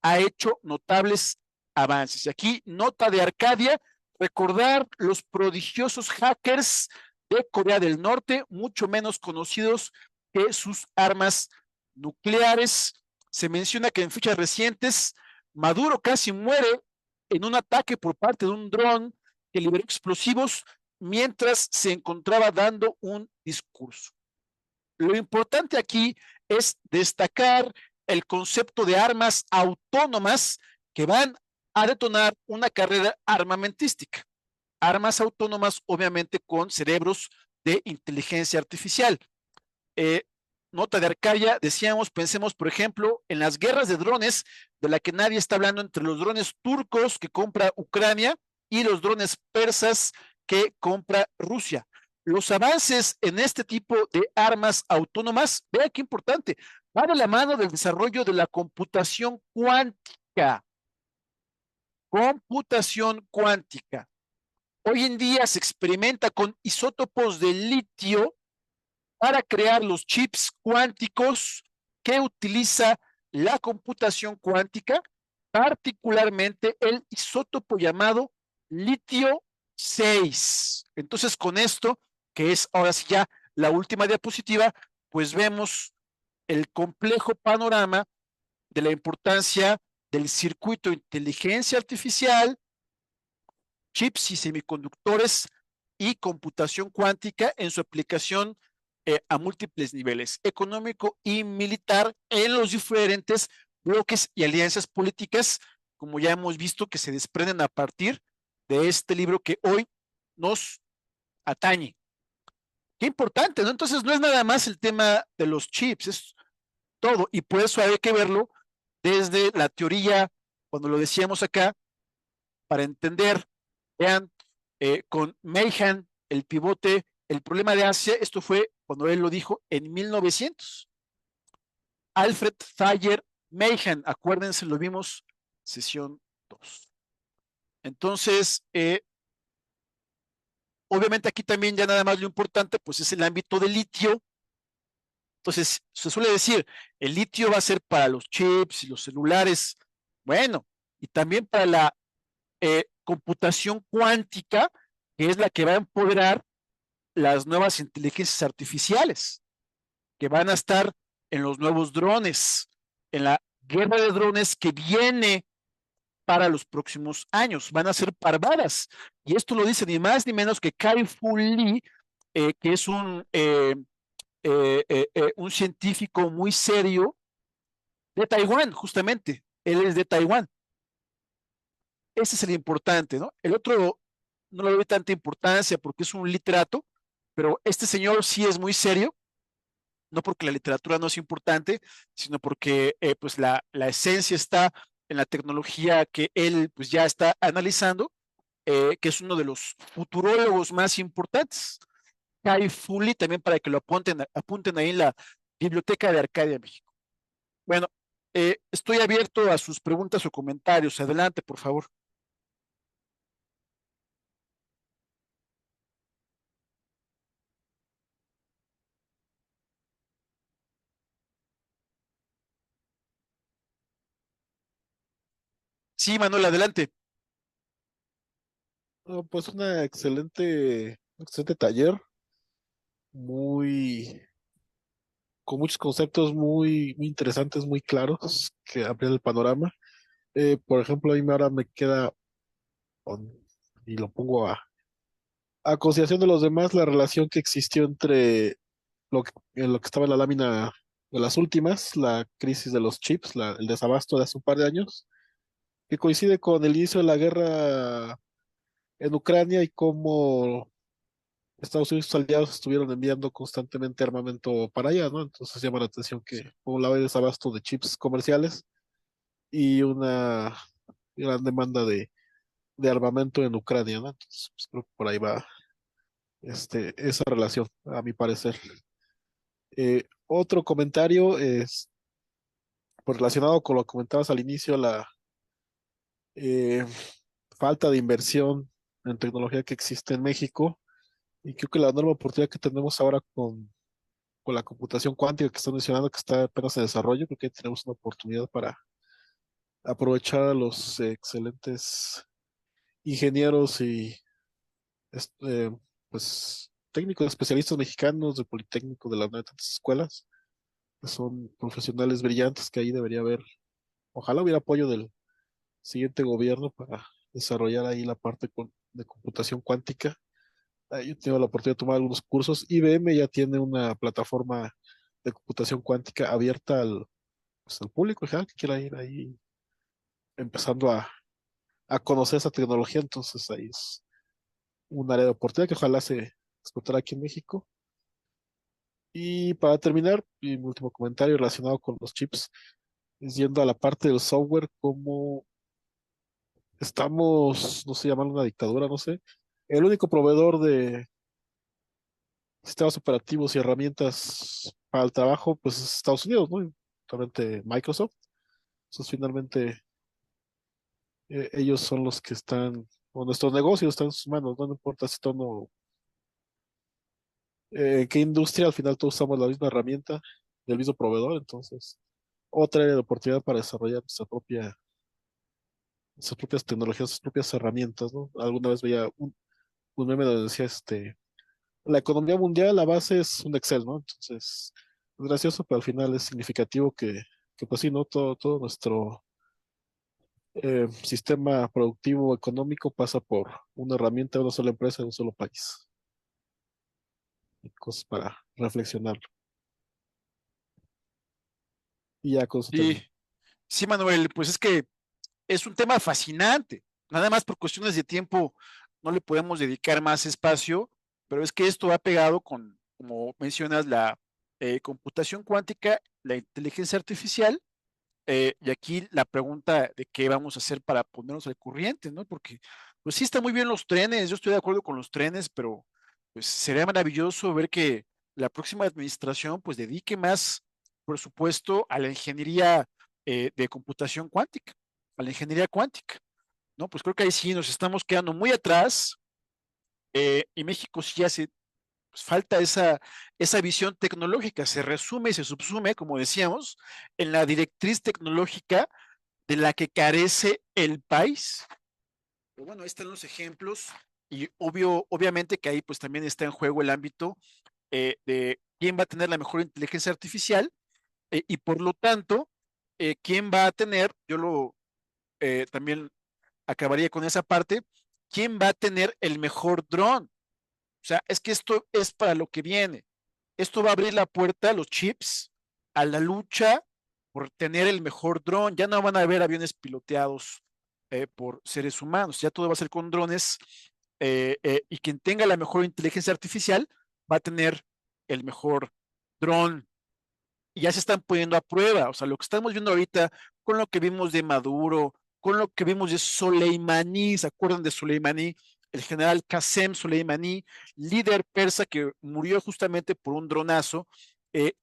ha hecho notables avances. Y aquí, nota de Arcadia, recordar los prodigiosos hackers de Corea del Norte, mucho menos conocidos que sus armas nucleares. Se menciona que en fechas recientes, Maduro casi muere en un ataque por parte de un dron que liberó explosivos mientras se encontraba dando un discurso. Lo importante aquí es destacar el concepto de armas autónomas que van a detonar una carrera armamentística. Armas autónomas, obviamente, con cerebros de inteligencia artificial. Nota de Arcadia, decíamos, pensemos, por ejemplo, en las guerras de drones, de la que nadie está hablando, entre los drones turcos que compra Ucrania y los drones persas que compra Rusia. Los avances en este tipo de armas autónomas, vea qué importante, va de la mano del desarrollo de la computación cuántica. Computación cuántica. Hoy en día se experimenta con isótopos de litio para crear los chips cuánticos que utiliza la computación cuántica, particularmente el isótopo llamado litio 6. Entonces, con esto, que es ahora sí ya la última diapositiva, pues vemos el complejo panorama de la importancia del circuito de inteligencia artificial, chips y semiconductores y computación cuántica en su aplicación a múltiples niveles, económico y militar, en los diferentes bloques y alianzas políticas, como ya hemos visto, que se desprenden a partir de este libro que hoy nos atañe. Qué importante, ¿no? Entonces no es nada más el tema de los chips, es todo, y por eso hay que verlo desde la teoría, cuando lo decíamos acá, para entender, vean, con Mahan, el pivote, el problema de Asia, esto fue cuando él lo dijo en 1900. Alfred Thayer Mahan, acuérdense, lo vimos, sesión 2. Entonces, obviamente aquí también ya nada más lo importante, pues es el ámbito del litio. Entonces, se suele decir, el litio va a ser para los chips y los celulares, bueno, y también para la computación cuántica, que es la que va a empoderar las nuevas inteligencias artificiales, que van a estar en los nuevos drones, en la guerra de drones que viene para los próximos años. Van a ser parvadas. Y esto lo dice ni más ni menos que Kai-Fu Lee, que es un científico muy serio de Taiwán, justamente. Él es de Taiwán. Ese es el importante, ¿no? El otro no le doy tanta importancia porque es un literato, pero este señor sí es muy serio, no porque la literatura no es importante, sino porque pues la esencia está en la tecnología que él pues ya está analizando, que es uno de los futurólogos más importantes. Kai Fu Lee, también para que lo apunten ahí en la Biblioteca de Arcadia, México. Bueno, estoy abierto a sus preguntas o comentarios. Adelante, por favor. Sí, Manuel, adelante. No, pues un excelente taller, muy, con muchos conceptos muy interesantes, muy claros, que abren el panorama. Por ejemplo, ahora me queda, con- y lo pongo a consideración de los demás, la relación que existió entre en lo que estaba en la lámina de las últimas, la crisis de los chips, el desabasto de hace un par de años, que coincide con el inicio de la guerra en Ucrania y cómo Estados Unidos y sus aliados estuvieron enviando constantemente armamento para allá, ¿no? Entonces llama la atención que por un lado hay desabasto de chips comerciales y una gran demanda de armamento en Ucrania, ¿no? Entonces, pues, creo que por ahí va esa relación, a mi parecer. Otro comentario es pues, relacionado con lo que comentabas al inicio, la eh, falta de inversión en tecnología que existe en México y creo que la enorme oportunidad que tenemos ahora con la computación cuántica que estás mencionando, que está apenas en desarrollo, creo que tenemos una oportunidad para aprovechar a los excelentes ingenieros y est- eh, pues técnicos especialistas mexicanos del Politécnico de las tantas escuelas, que son profesionales brillantes que ahí debería haber, ojalá hubiera apoyo del siguiente gobierno para desarrollar ahí la parte de computación cuántica. Yo tengo la oportunidad de tomar algunos cursos. IBM ya tiene una plataforma de computación cuántica abierta pues, al público en general que quiera ir ahí empezando a conocer esa tecnología. Entonces ahí es un área de oportunidad que ojalá se explotara aquí en México. Y para terminar, mi último comentario relacionado con los chips, es yendo a la parte del software, como estamos, no sé, llamarlo una dictadura, no sé. El único proveedor de sistemas operativos y herramientas para el trabajo, pues es Estados Unidos, ¿no? Realmente Microsoft. Entonces, finalmente, ellos son los que están, o nuestros negocios están en sus manos, ¿no? No importa si tono, qué industria, al final todos usamos la misma herramienta del mismo proveedor, entonces, otra área de oportunidad para desarrollar nuestras propias tecnologías, nuestras propias herramientas, ¿no? Alguna vez veía un meme donde decía, la economía mundial, la base es un Excel, ¿no? Entonces, es gracioso, pero al final es significativo que pues sí, ¿no? Todo nuestro sistema productivo económico pasa por una herramienta de una sola empresa de un solo país. Y cosas para reflexionar. Y ya con eso Sí, termino. sí, Manuel, pues es que es un tema fascinante. Nada más por cuestiones de tiempo no le podemos dedicar más espacio, pero es que esto va pegado con, como mencionas, la computación cuántica, la inteligencia artificial, y aquí la pregunta de qué vamos a hacer para ponernos al corriente, ¿no? Porque, pues sí, están muy bien los trenes, yo estoy de acuerdo con los trenes, pero pues sería maravilloso ver que la próxima administración pues dedique más presupuesto a la ingeniería de computación cuántica, a la ingeniería cuántica, ¿no? Pues creo que ahí sí nos estamos quedando muy atrás, y México sí hace, pues falta esa visión tecnológica, se resume y se subsume, como decíamos, en la directriz tecnológica de la que carece el país. Pero bueno, ahí están los ejemplos y obviamente que ahí pues también está en juego el ámbito de quién va a tener la mejor inteligencia artificial, y por lo tanto, quién va a tener, yo lo también acabaría con esa parte, quién va a tener el mejor dron. O sea, es que esto es para lo que viene. Esto va a abrir la puerta a los chips, a la lucha por tener el mejor dron. Ya no van a haber aviones piloteados por seres humanos, ya todo va a ser con drones, y quien tenga la mejor inteligencia artificial va a tener el mejor dron. Y ya se están poniendo a prueba. O sea, lo que estamos viendo ahorita con lo que vimos de Maduro, con lo que vimos de Soleimani, ¿se acuerdan de Soleimani? El general Qasem Soleimani, líder persa que murió justamente por un dronazo,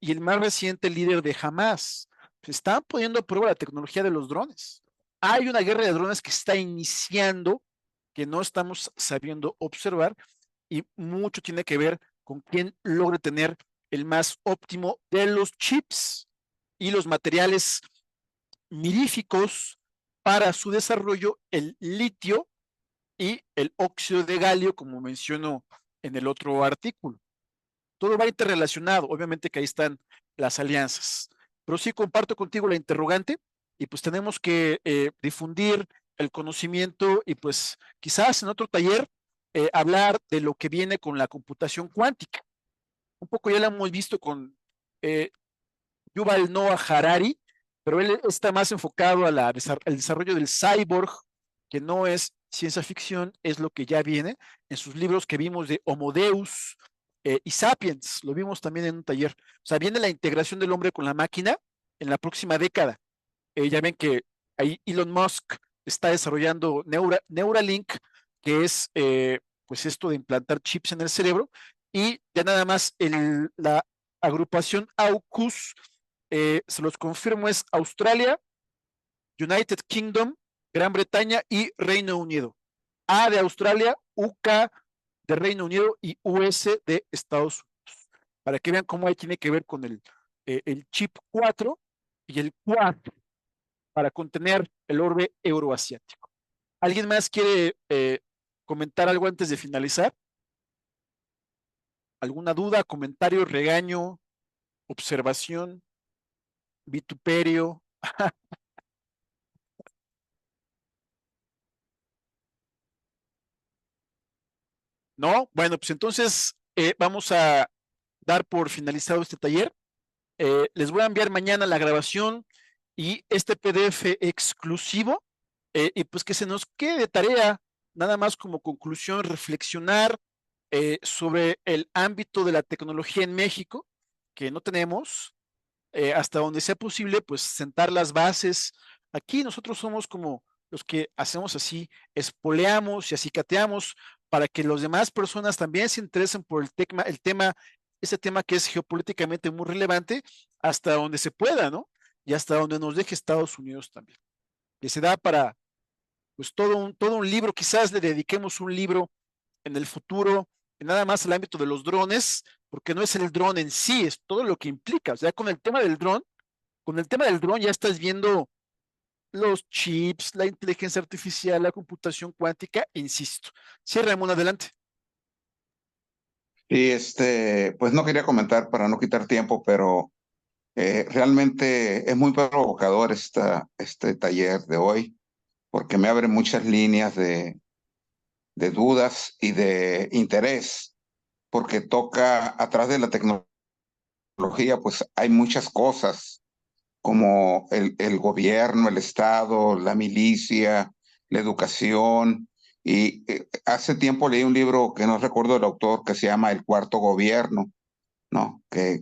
y el más reciente líder de Hamas. Se están poniendo a prueba la tecnología de los drones. Hay una guerra de drones que está iniciando, que no estamos sabiendo observar, y mucho tiene que ver con quién logre tener el más óptimo de los chips y los materiales miríficos para su desarrollo, el litio y el óxido de galio, como menciono en el otro artículo. Todo va interrelacionado, obviamente que ahí están las alianzas, pero sí comparto contigo la interrogante y pues tenemos que difundir el conocimiento y pues quizás en otro taller hablar de lo que viene con la computación cuántica. Un poco ya lo hemos visto con eh, Yuval Noah Harari, pero él está más enfocado al desarrollo del cyborg, que no es ciencia ficción, es lo que ya viene en sus libros que vimos de Homo Deus y Sapiens, lo vimos también en un taller. O sea, viene la integración del hombre con la máquina en la próxima década. Ya ven que ahí Elon Musk está desarrollando Neuralink, que es pues esto de implantar chips en el cerebro, y ya nada más la agrupación AUKUS, se los confirmo, es Australia, United Kingdom, Gran Bretaña y Reino Unido. A de Australia, UK de Reino Unido y US de Estados Unidos. Para que vean cómo ahí tiene que ver con el chip 4 y el Quad para contener el orbe euroasiático. ¿Alguien más quiere comentar algo antes de finalizar? ¿Alguna duda, comentario, regaño, observación, vituperio? ¿No? Bueno, pues entonces vamos a dar por finalizado este taller. Les voy a enviar mañana la grabación y este PDF exclusivo, y pues que se nos quede de tarea, nada más como conclusión, reflexionar sobre el ámbito de la tecnología en México, que no tenemos, hasta donde sea posible, pues sentar las bases. Aquí nosotros somos como los que hacemos así, espoleamos y acicateamos para que las demás personas también se interesen por ese tema que es geopolíticamente muy relevante, hasta donde se pueda, ¿no? Y hasta donde nos deje Estados Unidos también. Que se da para, pues, todo un libro, quizás le dediquemos un libro en el futuro, en nada más el ámbito de los drones, porque no es el dron en sí, es todo lo que implica. O sea, con el tema del dron ya estás viendo los chips, la inteligencia artificial, la computación cuántica, insisto. Sí, Ramón, adelante. Y pues no quería comentar para no quitar tiempo, pero realmente es muy provocador este taller de hoy, porque me abre muchas líneas de dudas y de interés, porque toca atrás de la tecnología, pues hay muchas cosas como el gobierno, el Estado, la milicia, la educación. Y hace tiempo leí un libro que no recuerdo el autor, que se llama El Cuarto Gobierno, ¿no? Que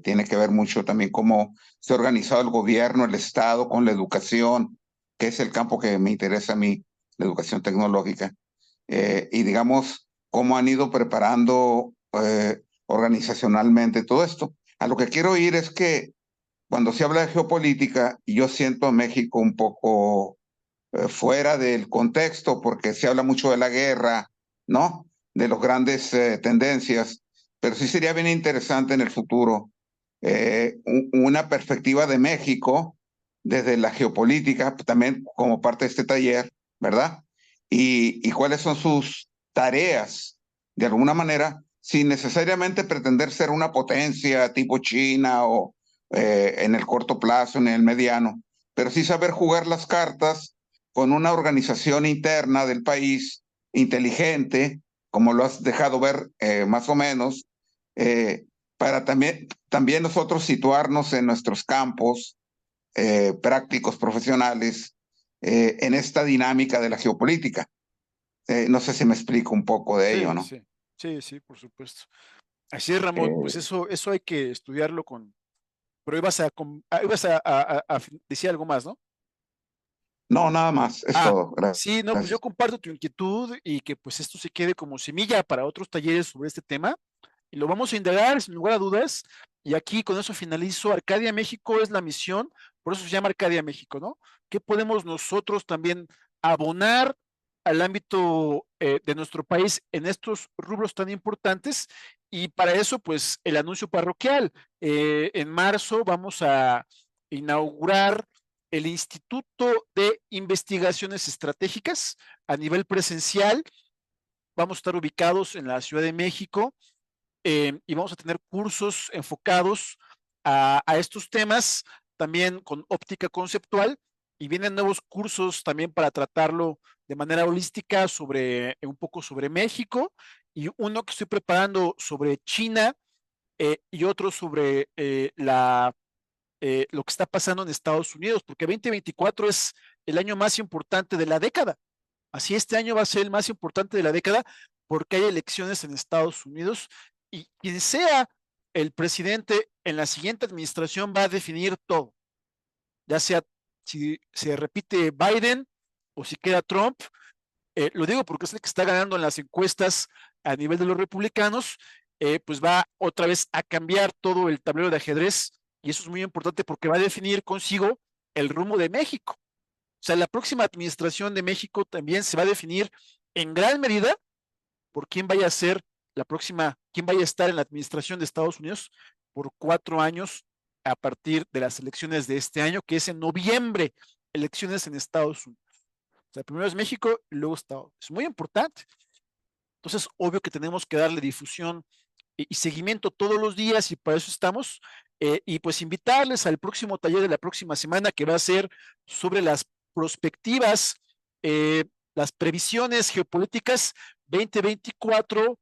tiene que ver mucho también cómo se ha organizado el gobierno, el Estado con la educación, que es el campo que me interesa a mí, la educación tecnológica. Y digamos, cómo han ido preparando organizacionalmente todo esto. A lo que quiero ir es que cuando se habla de geopolítica, yo siento a México un poco fuera del contexto, porque se habla mucho de la guerra, ¿no? De las grandes tendencias, pero sí sería bien interesante en el futuro una perspectiva de México desde la geopolítica, también como parte de este taller, ¿verdad? Y cuáles son sus tareas, de alguna manera, sin necesariamente pretender ser una potencia tipo China o en el corto plazo, en el mediano, pero sí saber jugar las cartas con una organización interna del país inteligente, como lo has dejado ver más o menos, para también nosotros situarnos en nuestros campos prácticos, profesionales, en esta dinámica de la geopolítica. No sé si me explico un poco de ello, Sí, ¿no? sí, sí, sí, por supuesto. Así es, Ramón, pues Eh, eso hay que estudiarlo con, pero ibas a decir algo más, ¿no? no, nada más, es Ah, todo. sí, no, pues yo Gracias. comparto tu inquietud y que pues esto se quede como semilla para otros talleres sobre este tema y lo vamos a indagar sin lugar a dudas y aquí con eso finalizo. Arcadia México es la misión, por eso se llama Arcadia México, ¿no? ¿Qué podemos nosotros también abonar al ámbito de nuestro país en estos rubros tan importantes? Y para eso, pues, el anuncio parroquial. En marzo vamos a inaugurar el Instituto de Investigaciones Estratégicas a nivel presencial. Vamos a estar ubicados en la Ciudad de México y vamos a tener cursos enfocados a estos temas, también con óptica conceptual, y vienen nuevos cursos también para tratarlo de manera holística sobre un poco sobre México, y uno que estoy preparando sobre China y otro sobre lo que está pasando en Estados Unidos, porque 2024 es el año más importante de la década. Así este año va a ser el más importante de la década porque hay elecciones en Estados Unidos y quien sea el presidente en la siguiente administración va a definir todo, ya sea si se repite Biden o si queda Trump. Lo digo porque es el que está ganando en las encuestas a nivel de los republicanos, pues va otra vez a cambiar todo el tablero de ajedrez y eso es muy importante porque va a definir consigo el rumbo de México. O sea, la próxima administración de México también se va a definir en gran medida por quién vaya a ser la próxima, quién vaya a estar en la administración de Estados Unidos por 4 años a partir de las elecciones de este año, que es en noviembre, elecciones en Estados Unidos. O sea, primero es México y luego Estados Unidos. Es muy importante. Entonces, obvio que tenemos que darle difusión y seguimiento todos los días y para eso estamos. Y pues invitarles al próximo taller de la próxima semana que va a ser sobre las prospectivas, las previsiones geopolíticas 2024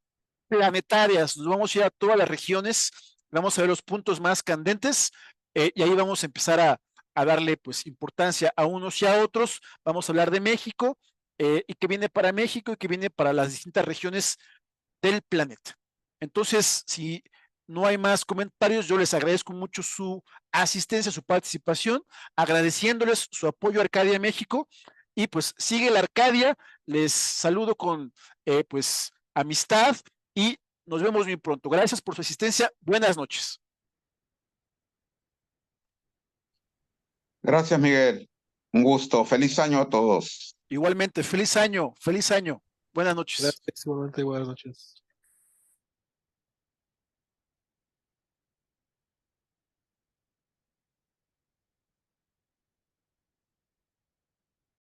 planetarias. Nos vamos a ir a todas las regiones, vamos a ver los puntos más candentes y ahí vamos a empezar a darle pues importancia a unos y a otros. Vamos a hablar de México y qué viene para México y qué viene para las distintas regiones del planeta. Entonces, si no hay más comentarios, yo les agradezco mucho su asistencia, su participación, agradeciéndoles su apoyo a Arcadia México y pues sigue la Arcadia, les saludo con pues amistad y nos vemos muy pronto. Gracias por su asistencia, buenas noches. Gracias, Miguel. Un gusto. Feliz año a todos. Igualmente, feliz año, buenas noches. Gracias, igualmente, buenas noches.